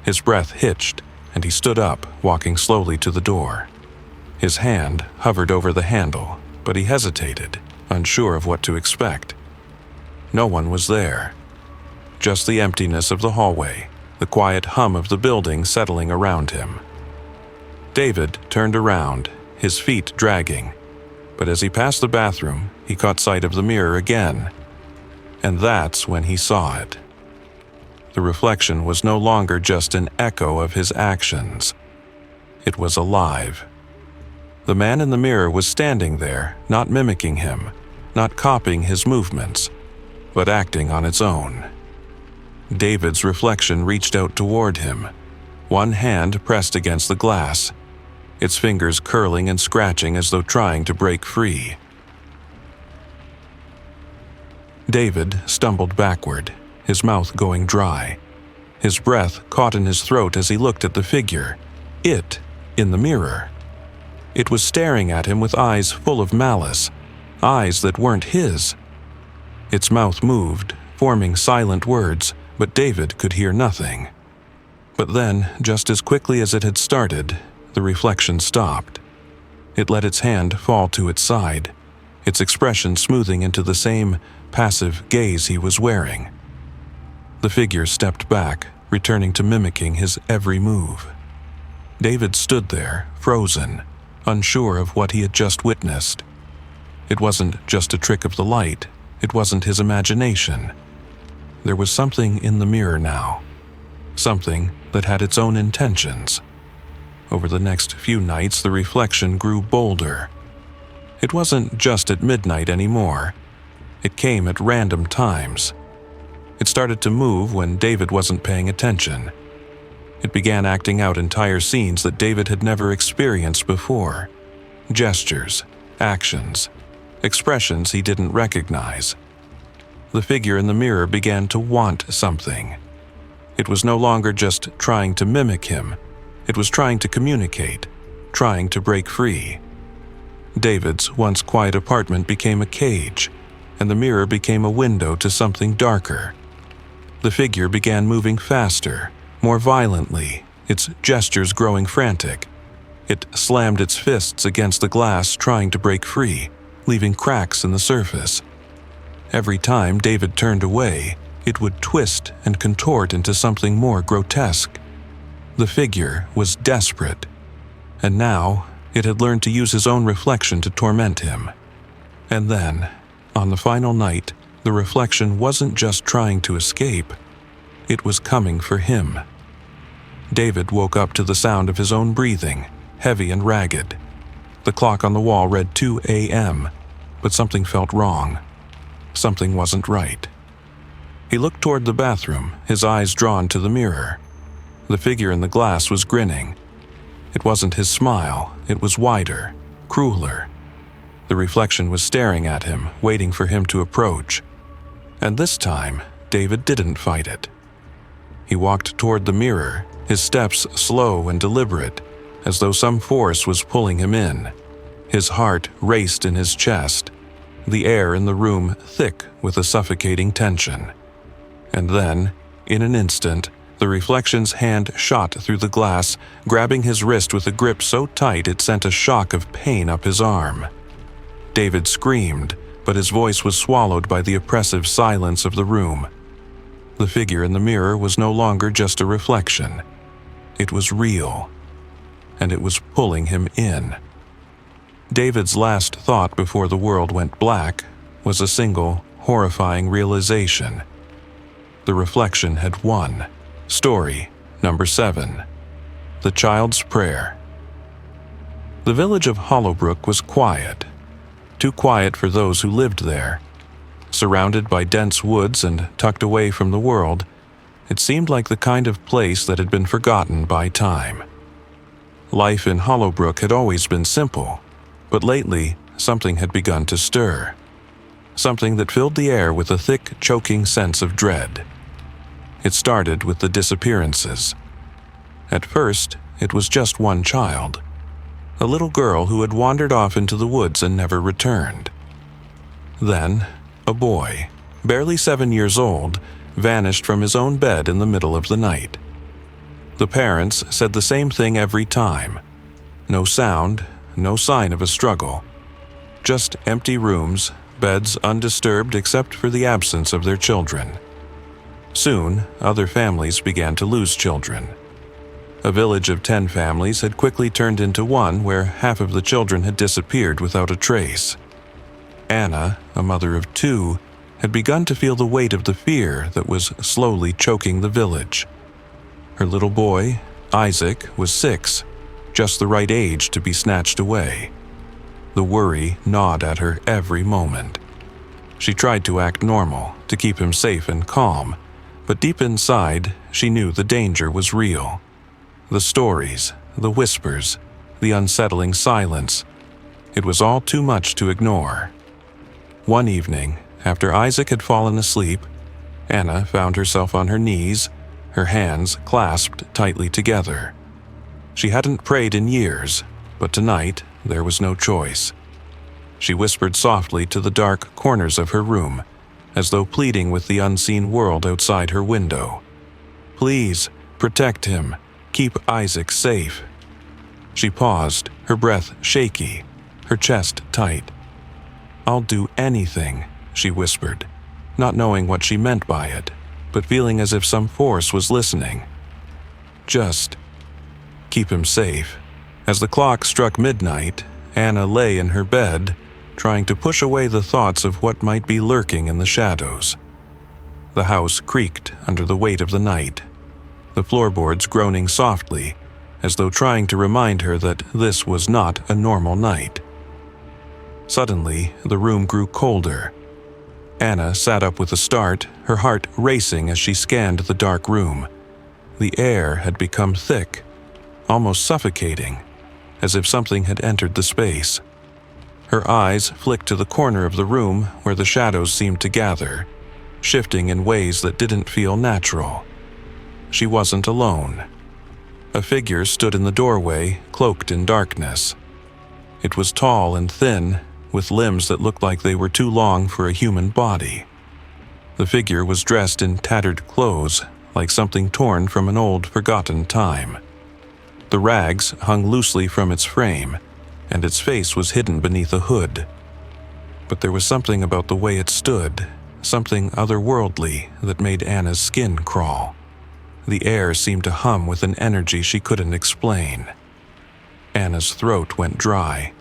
Speaker 1: His breath hitched, and he stood up, walking slowly to the door. His hand hovered over the handle, but he hesitated, unsure of what to expect. No one was there. Just the emptiness of the hallway, the quiet hum of the building settling around him. David turned around, his feet dragging, but as he passed the bathroom, he caught sight of the mirror again. And that's when he saw it. The reflection was no longer just an echo of his actions. It was alive. The man in the mirror was standing there, not mimicking him, not copying his movements, but acting on its own. David's reflection reached out toward him, one hand pressed against the glass, its fingers curling and scratching as though trying to break free. David stumbled backward, his mouth going dry. His breath caught in his throat as he looked at the figure, it, in the mirror. It was staring at him with eyes full of malice, eyes that weren't his. Its mouth moved, forming silent words, but David could hear nothing. But then, just as quickly as it had started, the reflection stopped. It let its hand fall to its side, its expression smoothing into the same passive gaze he was wearing. The figure stepped back, returning to mimicking his every move. David stood there, frozen, unsure of what he had just witnessed. It wasn't just a trick of the light, it wasn't his imagination. There was something in the mirror now, something that had its own intentions. Over the next few nights, the reflection grew bolder. It wasn't just at midnight anymore. It came at random times. It started to move when David wasn't paying attention. It began acting out entire scenes that David had never experienced before. Gestures, actions, expressions he didn't recognize. The figure in the mirror began to want something. It was no longer just trying to mimic him. It was trying to communicate, trying to break free. David's once quiet apartment became a cage, and the mirror became a window to something darker. The figure began moving faster, more violently, its gestures growing frantic. It slammed its fists against the glass, trying to break free, leaving cracks in the surface. Every time David turned away, it would twist and contort into something more grotesque. The figure was desperate, and now it had learned to use his own reflection to torment him. And then, on the final night, the reflection wasn't just trying to escape, it was coming for him. David woke up to the sound of his own breathing, heavy and ragged. The clock on the wall read 2 a.m., but something felt wrong. Something wasn't right. He looked toward the bathroom, his eyes drawn to the mirror. The figure in the glass was grinning. It wasn't his smile, it was wider, crueler. The reflection was staring at him, waiting for him to approach. And this time, David didn't fight it. He walked toward the mirror, his steps slow and deliberate, as though some force was pulling him in. His heart raced in his chest, the air in the room thick with a suffocating tension. And then, in an instant, the reflection's hand shot through the glass, grabbing his wrist with a grip so tight it sent a shock of pain up his arm. David screamed, but his voice was swallowed by the oppressive silence of the room. The figure in the mirror was no longer just a reflection. It was real, and it was pulling him in. David's last thought before the world went black was a single, horrifying realization. The reflection had won. Story number 7. The Child's Prayer. The village of Hollowbrook was quiet. Too quiet for those who lived there. Surrounded by dense woods and tucked away from the world, it seemed like the kind of place that had been forgotten by time. Life in Hollowbrook had always been simple, but lately something had begun to stir. Something that filled the air with a thick, choking sense of dread. It started with the disappearances. At first, it was just one child, a little girl who had wandered off into the woods and never returned. Then, a boy, barely 7 years old, vanished from his own bed in the middle of the night. The parents said the same thing every time. No sound, no sign of a struggle. Just empty rooms, beds undisturbed except for the absence of their children. Soon, other families began to lose children. A village of 10 families had quickly turned into one where half of the children had disappeared without a trace. Anna, a mother of 2, had begun to feel the weight of the fear that was slowly choking the village. Her little boy, Isaac, was 6, just the right age to be snatched away. The worry gnawed at her every moment. She tried to act normal, to keep him safe and calm, but deep inside, she knew the danger was real. The stories, the whispers, the unsettling silence. It was all too much to ignore. One evening, after Isaac had fallen asleep, Anna found herself on her knees, her hands clasped tightly together. She hadn't prayed in years, but tonight there was no choice. She whispered softly to the dark corners of her room, as though pleading with the unseen world outside her window. Please, protect him. Keep Isaac safe. She paused, her breath shaky, her chest tight. I'll do anything, she whispered, not knowing what she meant by it, but feeling as if some force was listening. Just keep him safe. As the clock struck midnight, Anna lay in her bed, trying to push away the thoughts of what might be lurking in the shadows. The house creaked under the weight of the night, the floorboards groaning softly, as though trying to remind her that this was not a normal night. Suddenly, the room grew colder. Anna sat up with a start, her heart racing as she scanned the dark room. The air had become thick, almost suffocating, as if something had entered the space. Her eyes flicked to the corner of the room where the shadows seemed to gather, shifting in ways that didn't feel natural. She wasn't alone. A figure stood in the doorway, cloaked in darkness. It was tall and thin, with limbs that looked like they were too long for a human body. The figure was dressed in tattered clothes, like something torn from an old, forgotten time. The rags hung loosely from its frame, and its face was hidden beneath a hood. But there was something about the way it stood, something otherworldly that made Anna's skin crawl. The air seemed to hum with an energy she couldn't explain. Anna's throat went dry.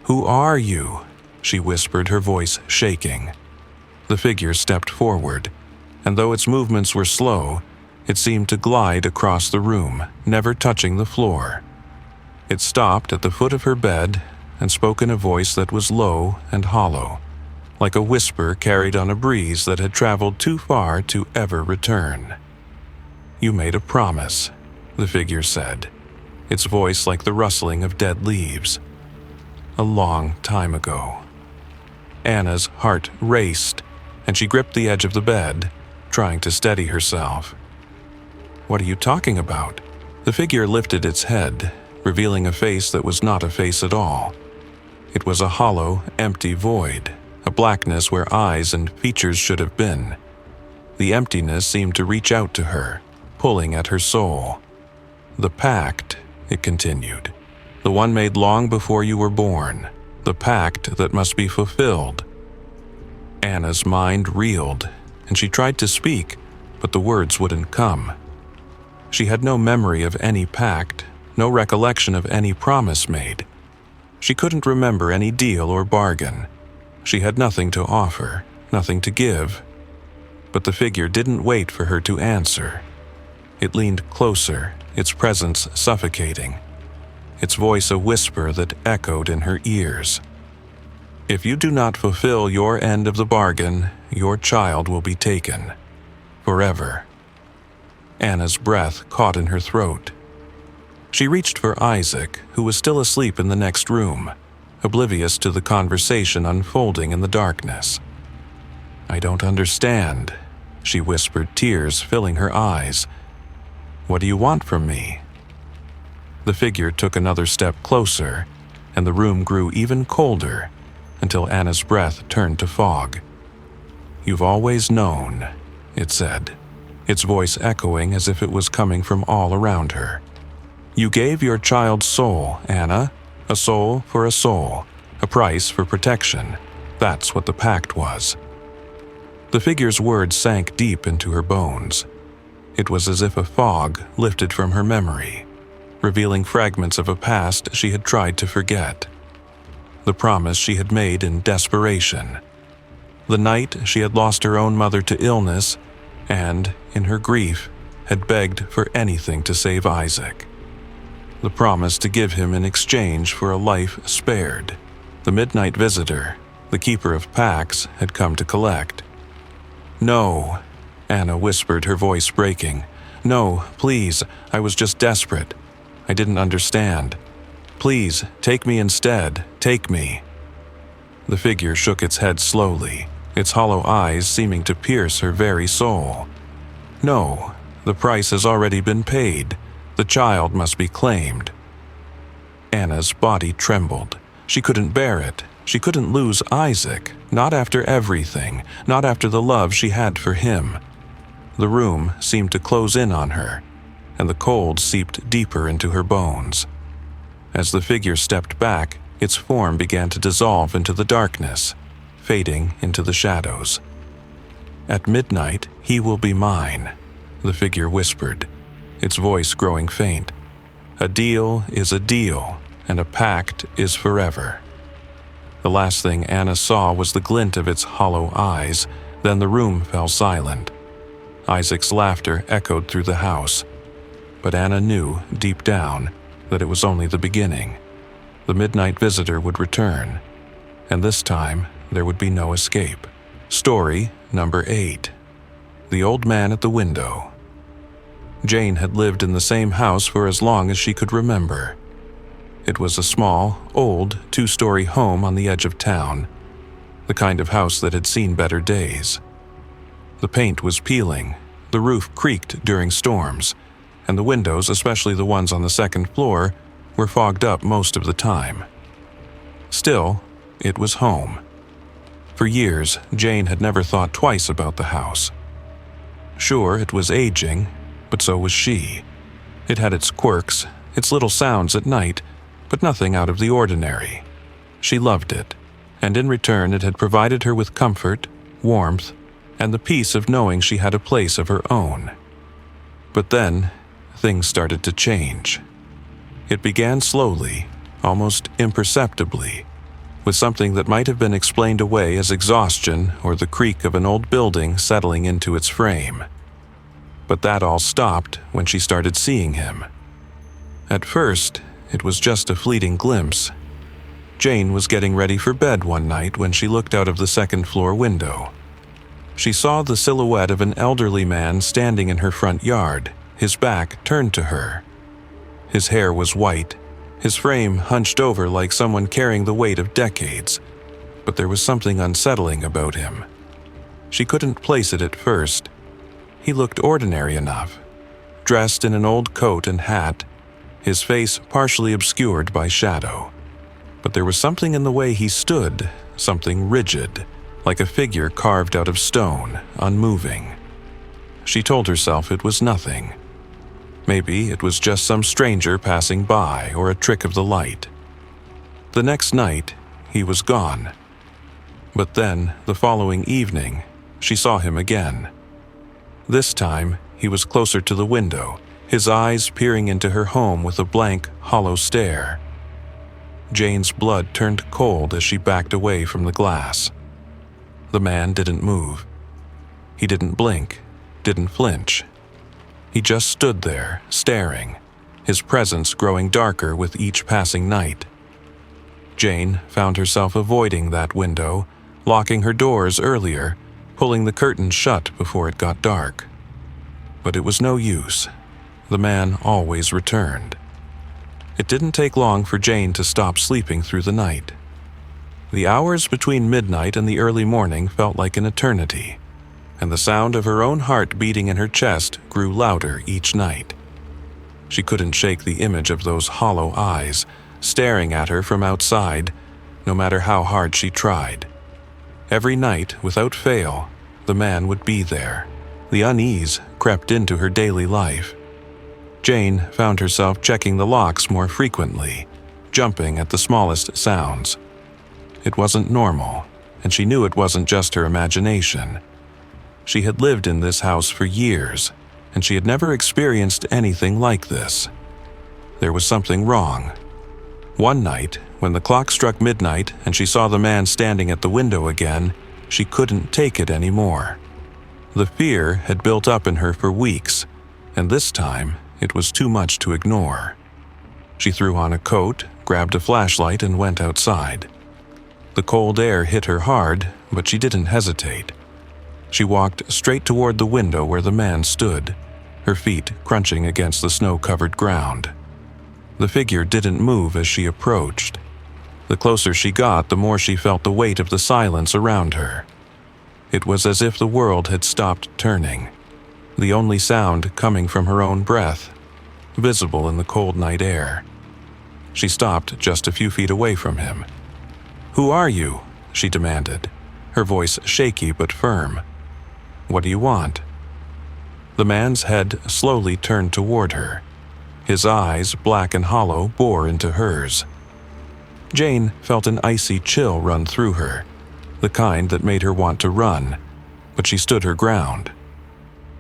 Speaker 1: "Who are you?" she whispered, her voice shaking. The figure stepped forward, and though its movements were slow, it seemed to glide across the room, never touching the floor. It stopped at the foot of her bed and spoke in a voice that was low and hollow, like a whisper carried on a breeze that had traveled too far to ever return. "You made a promise," the figure said, its voice like the rustling of dead leaves. "A long time ago." Anna's heart raced, and she gripped the edge of the bed, trying to steady herself. "What are you talking about?" The figure lifted its head, revealing a face that was not a face at all. It was a hollow, empty void, a blackness where eyes and features should have been. The emptiness seemed to reach out to her, pulling at her soul. "The pact," it continued, "the one made long before you were born, the pact that must be fulfilled." Anna's mind reeled, and she tried to speak, but the words wouldn't come. She had no memory of any pact, no recollection of any promise made. She couldn't remember any deal or bargain. She had nothing to offer, nothing to give. But the figure didn't wait for her to answer. It leaned closer, its presence suffocating, its voice a whisper that echoed in her ears. "If you do not fulfill your end of the bargain, your child will be taken. Forever." Anna's breath caught in her throat. She reached for Isaac, who was still asleep in the next room, oblivious to the conversation unfolding in the darkness. "I don't understand," she whispered, tears filling her eyes. "What do you want from me?" The figure took another step closer, and the room grew even colder, until Anna's breath turned to fog. "You've always known," it said, its voice echoing as if it was coming from all around her. "You gave your child's soul, Anna, a soul for a soul, a price for protection. That's what the pact was." The figure's words sank deep into her bones. It was as if a fog lifted from her memory, revealing fragments of a past she had tried to forget. The promise she had made in desperation. The night she had lost her own mother to illness and, in her grief, had begged for anything to save Isaac. The promise to give him in exchange for a life spared. The midnight visitor, the keeper of pacts, had come to collect. "No," Anna whispered, her voice breaking. "No, please, I was just desperate. I didn't understand. Please, take me instead, take me." The figure shook its head slowly, its hollow eyes seeming to pierce her very soul. "No, the price has already been paid. The child must be claimed." Anna's body trembled. She couldn't bear it. She couldn't lose Isaac, not after everything, not after the love she had for him. The room seemed to close in on her, and the cold seeped deeper into her bones. As the figure stepped back, its form began to dissolve into the darkness, fading into the shadows. "At midnight, he will be mine," the figure whispered, its voice growing faint. "A deal is a deal, and a pact is forever." The last thing Anna saw was the glint of its hollow eyes, then the room fell silent. Isaac's laughter echoed through the house, but Anna knew, deep down, that it was only the beginning. The midnight visitor would return, and this time there would be no escape. Story number 8. The Old Man at the Window. Jane had lived in the same house for as long as she could remember. It was a small, old, 2-story home on the edge of town, the kind of house that had seen better days. The paint was peeling, the roof creaked during storms, and the windows, especially the ones on the second floor, were fogged up most of the time. Still, it was home. For years, Jane had never thought twice about the house. Sure, it was aging, but so was she. It had its quirks, its little sounds at night, but nothing out of the ordinary. She loved it, and in return it had provided her with comfort, warmth, and the peace of knowing she had a place of her own. But then, things started to change. It began slowly, almost imperceptibly, with something that might have been explained away as exhaustion or the creak of an old building settling into its frame. But that all stopped when she started seeing him. At first, it was just a fleeting glimpse. Jane was getting ready for bed one night when she looked out of the second-floor window. She saw the silhouette of an elderly man standing in her front yard, his back turned to her. His hair was white, his frame hunched over like someone carrying the weight of decades, but there was something unsettling about him. She couldn't place it at first. He looked ordinary enough, dressed in an old coat and hat, his face partially obscured by shadow. But there was something in the way he stood, something rigid, like a figure carved out of stone, unmoving. She told herself it was nothing. Maybe it was just some stranger passing by or a trick of the light. The next night, he was gone. But then, the following evening, she saw him again. This time, he was closer to the window, his eyes peering into her home with a blank, hollow stare. Jane's blood turned cold as she backed away from the glass. The man didn't move. He didn't blink, didn't flinch. He just stood there, staring, his presence growing darker with each passing night. Jane found herself avoiding that window, locking her doors earlier, pulling the curtains shut before it got dark. But it was no use. The man always returned. It didn't take long for Jane to stop sleeping through the night. The hours between midnight and the early morning felt like an eternity, and the sound of her own heart beating in her chest grew louder each night. She couldn't shake the image of those hollow eyes, staring at her from outside, no matter how hard she tried. Every night, without fail, the man would be there. The unease crept into her daily life. Jane found herself checking the locks more frequently, jumping at the smallest sounds. It wasn't normal, and she knew it wasn't just her imagination. She had lived in this house for years, and she had never experienced anything like this. There was something wrong. One night, when the clock struck midnight and she saw the man standing at the window again, she couldn't take it anymore. The fear had built up in her for weeks, and this time it was too much to ignore. She threw on a coat, grabbed a flashlight, and went outside. The cold air hit her hard, but she didn't hesitate. She walked straight toward the window where the man stood, her feet crunching against the snow-covered ground. The figure didn't move as she approached. The closer she got, the more she felt the weight of the silence around her. It was as if the world had stopped turning, the only sound coming from her own breath, visible in the cold night air. She stopped just a few feet away from him. "Who are you?" she demanded, her voice shaky but firm. "What do you want?" The man's head slowly turned toward her. His eyes, black and hollow, bore into hers. Jane felt an icy chill run through her, the kind that made her want to run, but she stood her ground.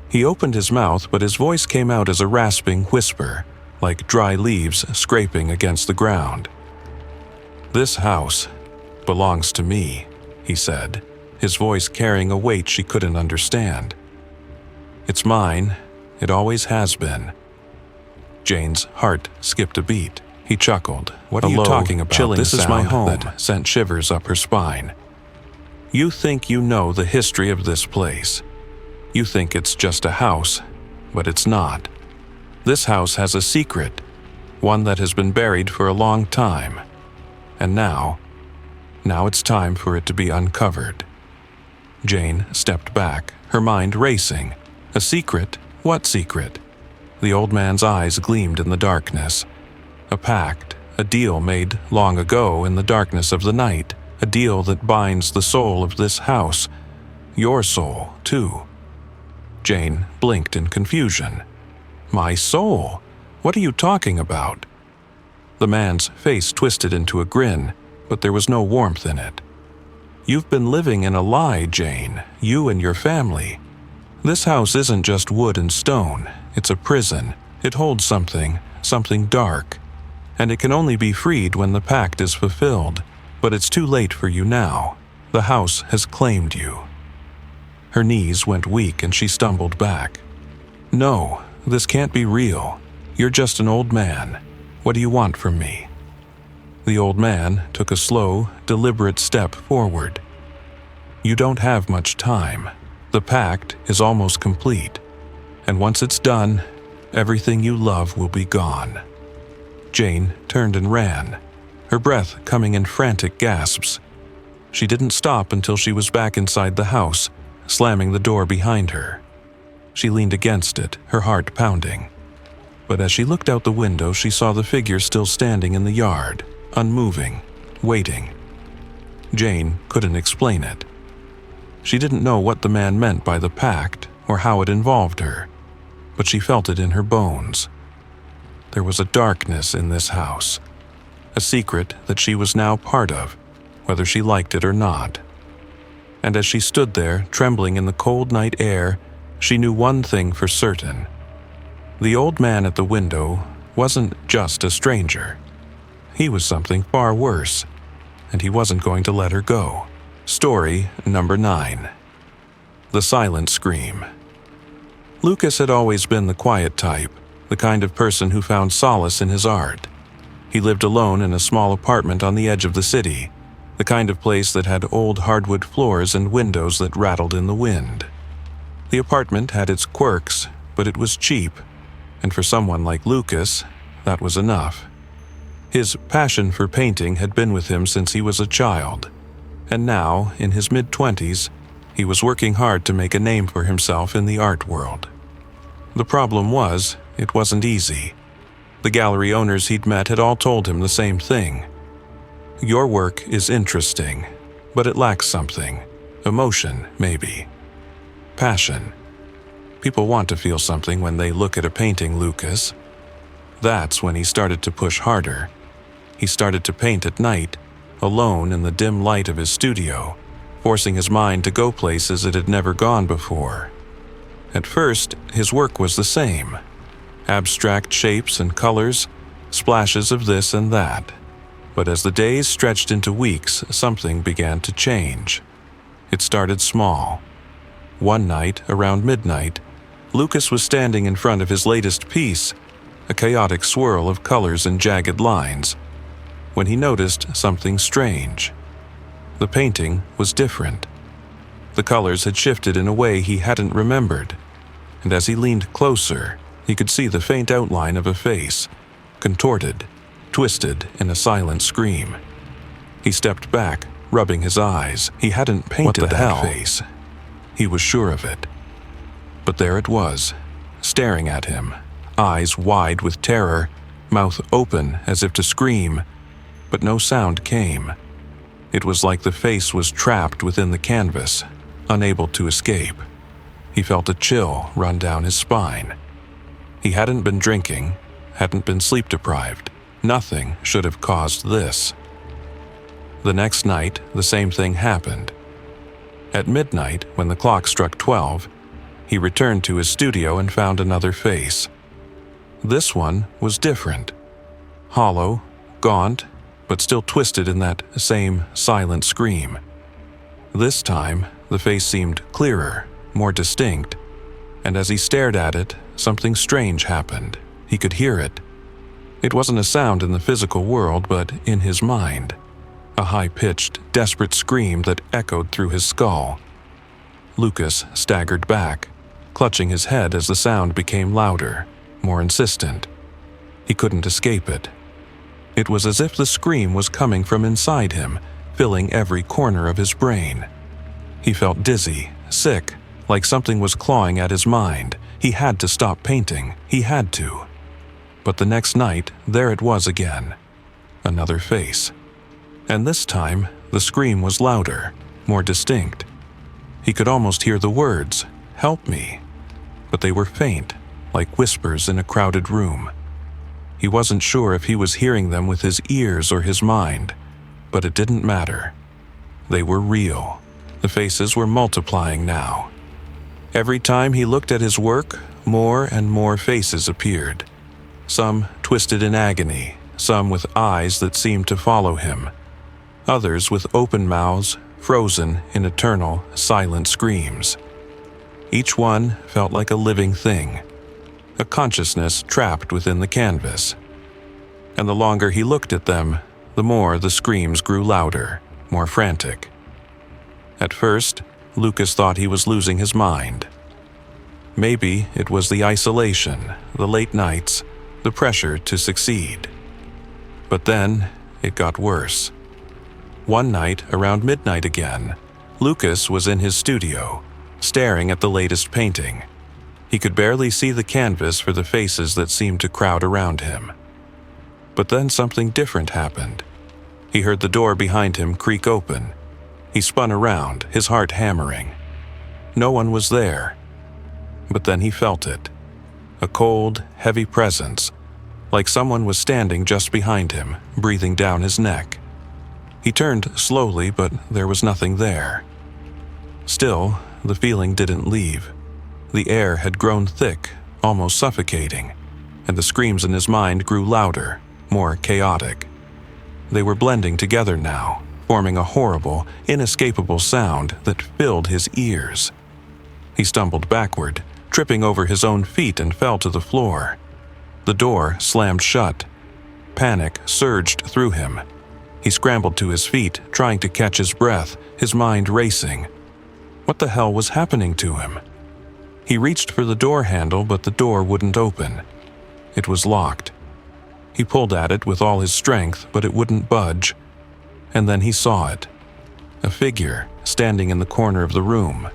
Speaker 1: He opened his mouth, but his voice came out as a rasping whisper, like dry leaves scraping against the ground. "This house belongs to me," he said, his voice carrying a weight she couldn't understand. "It's mine. It always has been." Jane's heart skipped a beat. He chuckled. "What are you talking about? This is my home," that sent shivers up her spine. You think you know the history of this place. You think it's just a house, but it's not. This house has a secret, one that has been buried for a long time. And now it's time for it to be uncovered. Jane stepped back, her mind racing. A secret? What secret? The old man's eyes gleamed in the darkness. A pact, a deal made long ago in the darkness of the night, a deal that binds the soul of this house. Your soul, too. Jane blinked in confusion. My soul? What are you talking about? The man's face twisted into a grin, but there was no warmth in it. You've been living in a lie, Jane, you and your family. This house isn't just wood and stone, it's a prison. It holds something dark, and it can only be freed when the pact is fulfilled. But it's too late for you now. The house has claimed you. Her knees went weak and she stumbled back. No, this can't be real. You're just an old man. What do you want from me? The old man took a slow, deliberate step forward. You don't have much time. The pact is almost complete. And once it's done, everything you love will be gone. Jane turned and ran, her breath coming in frantic gasps. She didn't stop until she was back inside the house, slamming the door behind her. She leaned against it, her heart pounding. But as she looked out the window, she saw the figure still standing in the yard, unmoving, waiting. Jane couldn't explain it. She didn't know what the man meant by the pact or how it involved her, but she felt it in her bones. There was a darkness in this house, a secret that she was now part of, whether she liked it or not. And as she stood there, trembling in the cold night air, she knew one thing for certain. The old man at the window wasn't just a stranger. He was something far worse, and he wasn't going to let her go. Story number 9. The Silent Scream. Lucas had always been the quiet type, the kind of person who found solace in his art. He lived alone in a small apartment on the edge of the city, the kind of place that had old hardwood floors and windows that rattled in the wind. The apartment had its quirks, but it was cheap, and for someone like Lucas, that was enough. His passion for painting had been with him since he was a child, and now, in his mid-20s, he was working hard to make a name for himself in the art world. The problem was, it wasn't easy. The gallery owners he'd met had all told him the same thing. Your work is interesting, but it lacks something. Emotion, maybe. Passion. People want to feel something when they look at a painting, Lucas. That's when he started to push harder. He started to paint at night, alone in the dim light of his studio, forcing his mind to go places it had never gone before. At first, his work was the same. Abstract shapes and colors, splashes of this and that. But as the days stretched into weeks, something began to change. It started small. One night, around midnight, Lucas was standing in front of his latest piece, a chaotic swirl of colors and jagged lines, when he noticed something strange. The painting was different. The colors had shifted in a way he hadn't remembered, and as he leaned closer, he could see the faint outline of a face, contorted, twisted in a silent scream. He stepped back, rubbing his eyes. He hadn't painted that face. He was sure of it. But there it was, staring at him, eyes wide with terror, mouth open as if to scream, but no sound came. It was like the face was trapped within the canvas, unable to escape. He felt a chill run down his spine. He hadn't been drinking, hadn't been sleep-deprived. Nothing should have caused this. The next night, the same thing happened. At midnight, when the clock struck 12, he returned to his studio and found another face. This one was different. Hollow, gaunt, but still twisted in that same silent scream. This time, the face seemed clearer, more distinct, and as he stared at it, something strange happened. He could hear it. It wasn't a sound in the physical world, but in his mind. a high-pitched, desperate scream that echoed through his skull. Lucas staggered back, clutching his head as the sound became louder, more insistent. He couldn't escape it. It was as if the scream was coming from inside him, filling every corner of his brain. He felt dizzy, sick, like something was clawing at his mind. He had to stop painting. He had to. But the next night, there it was again. Another face. And this time, the scream was louder, more distinct. He could almost hear the words, "Help me." But they were faint, like whispers in a crowded room. He wasn't sure if he was hearing them with his ears or his mind, but it didn't matter. They were real. The faces were multiplying now. Every time he looked at his work, more and more faces appeared. Some twisted in agony, some with eyes that seemed to follow him. Others with open mouths, frozen in eternal, silent screams. Each one felt like a living thing, a consciousness trapped within the canvas. And the longer he looked at them, the more the screams grew louder, more frantic. At first, Lucas thought he was losing his mind. Maybe it was the isolation, the late nights, the pressure to succeed. But then, it got worse. One night, around midnight again, Lucas was in his studio, staring at the latest painting. He could barely see the canvas for the faces that seemed to crowd around him. But then something different happened. He heard the door behind him creak open. He spun around, his heart hammering. No one was there. But then he felt it. A cold, heavy presence, like someone was standing just behind him, breathing down his neck. He turned slowly, but there was nothing there. Still, the feeling didn't leave. The air had grown thick, almost suffocating, and the screams in his mind grew louder, more chaotic. They were blending together now, forming a horrible, inescapable sound that filled his ears. He stumbled backward, tripping over his own feet, and fell to the floor. The door slammed shut. Panic surged through him. He scrambled to his feet, trying to catch his breath, his mind racing. What the hell was happening to him? He reached for the door handle, but the door wouldn't open. It was locked. He pulled at it with all his strength, but it wouldn't budge. And then he saw it. A figure standing in the corner of the room.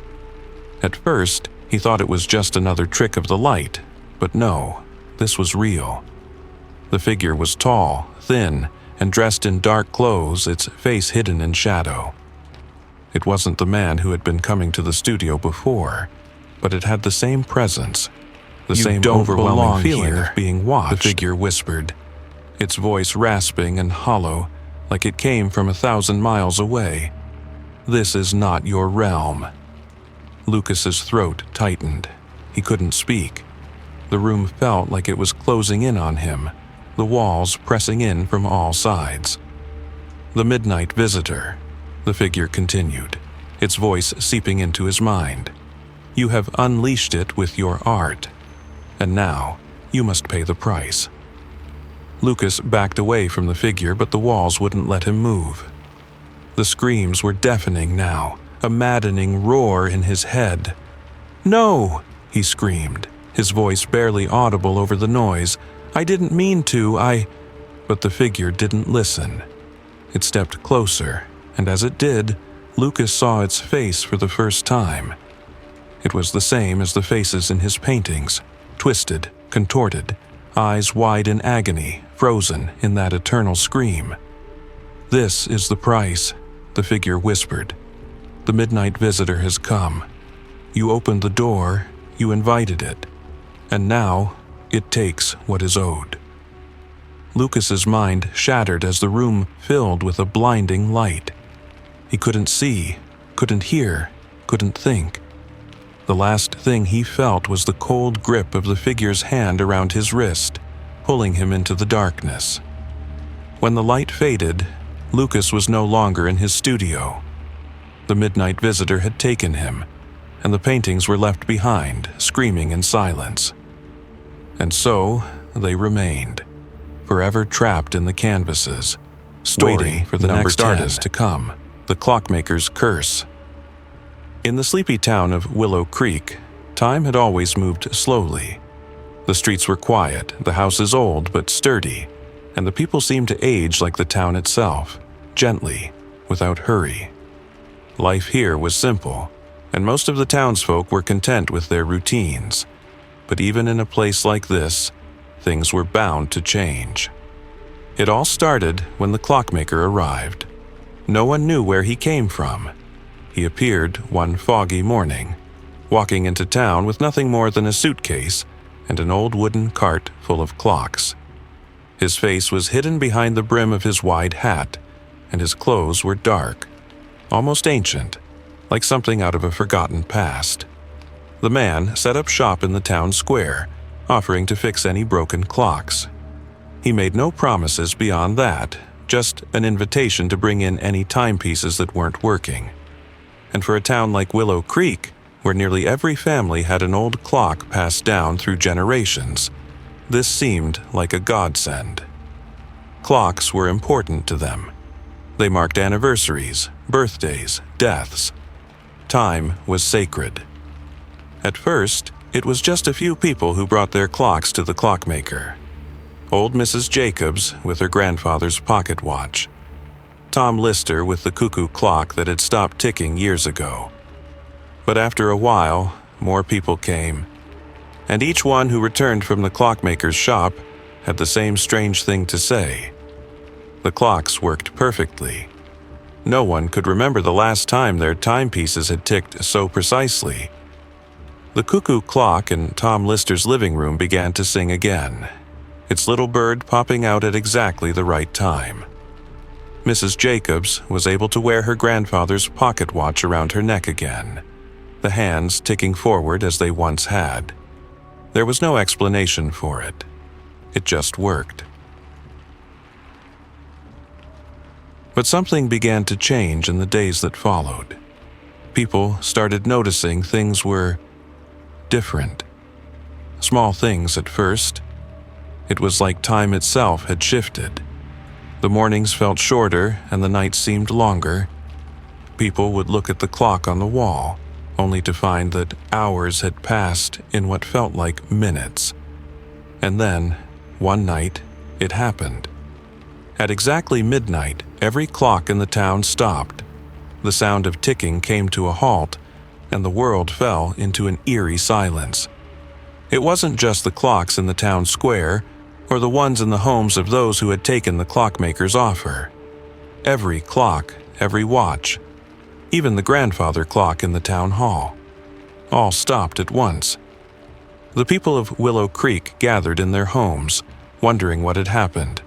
Speaker 1: At first, he thought it was just another trick of the light, but no, this was real. The figure was tall, thin, and dressed in dark clothes, its face hidden in shadow. It wasn't the man who had been coming to the studio before, but it had the same presence, the same overwhelming feeling of being watched, the figure whispered, its voice rasping and hollow, like it came from 1,000 miles away. "This is not your realm." Lucas's throat tightened. He couldn't speak. The room felt like it was closing in on him, the walls pressing in from all sides. "The midnight visitor," the figure continued, its voice seeping into his mind. "You have unleashed it with your art, and now you must pay the price." Lucas backed away from the figure, but the walls wouldn't let him move. The screams were deafening now, a maddening roar in his head. "No!" he screamed, his voice barely audible over the noise. "I didn't mean to, But the figure didn't listen. It stepped closer, and as it did, Lucas saw its face for the first time. It was the same as the faces in his paintings, twisted, contorted, eyes wide in agony, frozen in that eternal scream. "This is the price," the figure whispered. "The midnight visitor has come. You opened the door, you invited it, and now it takes what is owed." Lucas's mind shattered as the room filled with a blinding light. He couldn't see, couldn't hear, couldn't think. The last thing he felt was the cold grip of the figure's hand around his wrist, pulling him into the darkness. When the light faded, Lucas was no longer in his studio. The midnight visitor had taken him, and the paintings were left behind, screaming in silence. And so they remained, forever trapped in the canvases, waiting for the next artist to come, the clockmaker's curse. In the sleepy town of Willow Creek, time had always moved slowly. The streets were quiet, the houses old but sturdy, and the people seemed to age like the town itself, gently, without hurry. Life here was simple, and most of the townsfolk were content with their routines. But even in a place like this, things were bound to change. It all started when the clockmaker arrived. No one knew where he came from. He appeared one foggy morning, walking into town with nothing more than a suitcase and an old wooden cart full of clocks. His face was hidden behind the brim of his wide hat, and his clothes were dark, almost ancient, like something out of a forgotten past. The man set up shop in the town square, offering to fix any broken clocks. He made no promises beyond that, just an invitation to bring in any timepieces that weren't working. And for a town like Willow Creek, where nearly every family had an old clock passed down through generations, this seemed like a godsend. Clocks were important to them. They marked anniversaries, birthdays, deaths. Time was sacred. At first, it was just a few people who brought their clocks to the clockmaker. Old Mrs. Jacobs with her grandfather's pocket watch. Tom Lister with the cuckoo clock that had stopped ticking years ago. But after a while, more people came, and each one who returned from the clockmaker's shop had the same strange thing to say. The clocks worked perfectly. No one could remember the last time their timepieces had ticked so precisely. The cuckoo clock in Tom Lister's living room began to sing again, its little bird popping out at exactly the right time. Mrs. Jacobs was able to wear her grandfather's pocket watch around her neck again, the hands ticking forward as they once had. There was no explanation for it. It just worked. But something began to change in the days that followed. People started noticing things were different. Small things at first. It was like time itself had shifted. The mornings felt shorter and the nights seemed longer. People would look at the clock on the wall, only to find that hours had passed in what felt like minutes. And then, one night, it happened. At exactly midnight, every clock in the town stopped. The sound of ticking came to a halt, and the world fell into an eerie silence. It wasn't just the clocks in the town square, or the ones in the homes of those who had taken the clockmaker's offer. Every clock, every watch, even the grandfather clock in the town hall, all stopped at once. The people of Willow Creek gathered in their homes, wondering what had happened.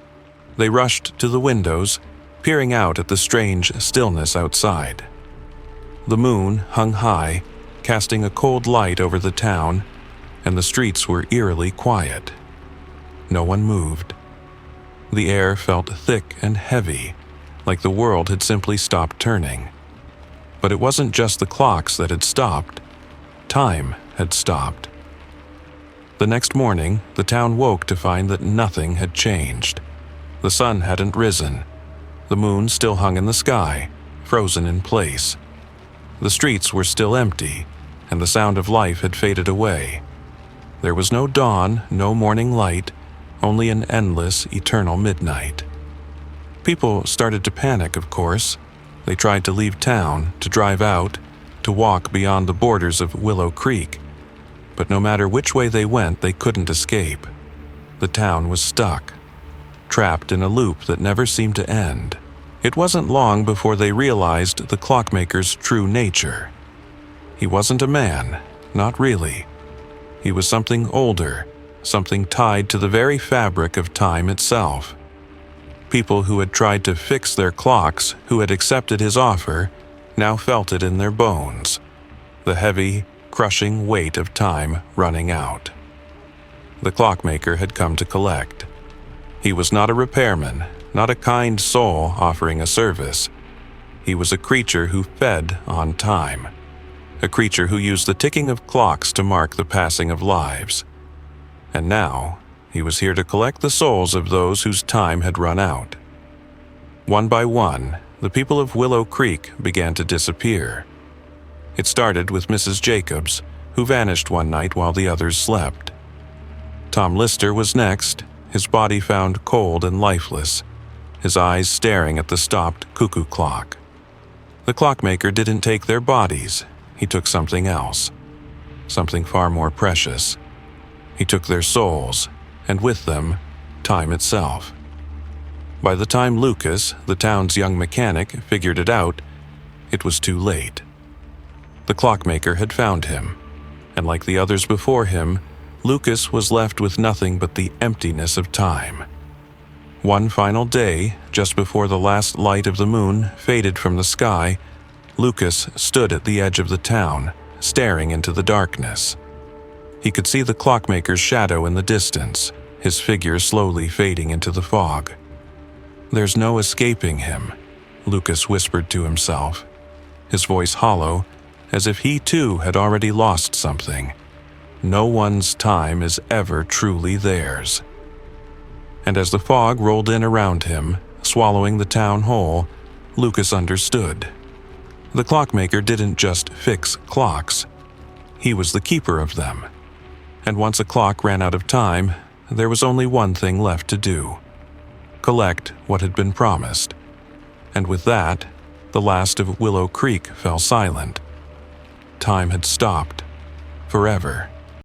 Speaker 1: They rushed to the windows, peering out at the strange stillness outside. The moon hung high, casting a cold light over the town, and the streets were eerily quiet. No one moved. The air felt thick and heavy, like the world had simply stopped turning. But it wasn't just the clocks that had stopped. Time had stopped. The next morning, the town woke to find that nothing had changed. The sun hadn't risen. The moon still hung in the sky, frozen in place. The streets were still empty, and the sound of life had faded away. There was no dawn, no morning light, only an endless, eternal midnight. People started to panic, of course. They tried to leave town, to drive out, to walk beyond the borders of Willow Creek. But no matter which way they went, they couldn't escape. The town was stuck, trapped in a loop that never seemed to end. It wasn't long before they realized the clockmaker's true nature. He wasn't a man, not really. He was something older, something tied to the very fabric of time itself. People who had tried to fix their clocks, who had accepted his offer, now felt it in their bones. The heavy, crushing weight of time running out. The clockmaker had come to collect. He was not a repairman, not a kind soul offering a service. He was a creature who fed on time. A creature who used the ticking of clocks to mark the passing of lives. And now, he was here to collect the souls of those whose time had run out. One by one, the people of Willow Creek began to disappear. It started with Mrs. Jacobs, who vanished one night while the others slept. Tom Lister was next, his body found cold and lifeless, his eyes staring at the stopped cuckoo clock. The clockmaker didn't take their bodies, he took something else, something far more precious. He took their souls, and with them, time itself. By the time Lucas, the town's young mechanic, figured it out, it was too late. The clockmaker had found him, and like the others before him, Lucas was left with nothing but the emptiness of time. One final day, just before the last light of the moon faded from the sky, Lucas stood at the edge of the town, staring into the darkness. He could see the clockmaker's shadow in the distance, his figure slowly fading into the fog. "There's no escaping him," Lucas whispered to himself, his voice hollow, as if he too had already lost something. No one's time is ever truly theirs. And as the fog rolled in around him, swallowing the town whole, Lucas understood. The clockmaker didn't just fix clocks. He was the keeper of them. And once a clock ran out of time, there was only one thing left to do: collect what had been promised. And with that, the last of Willow Creek fell silent. Time had stopped, forever.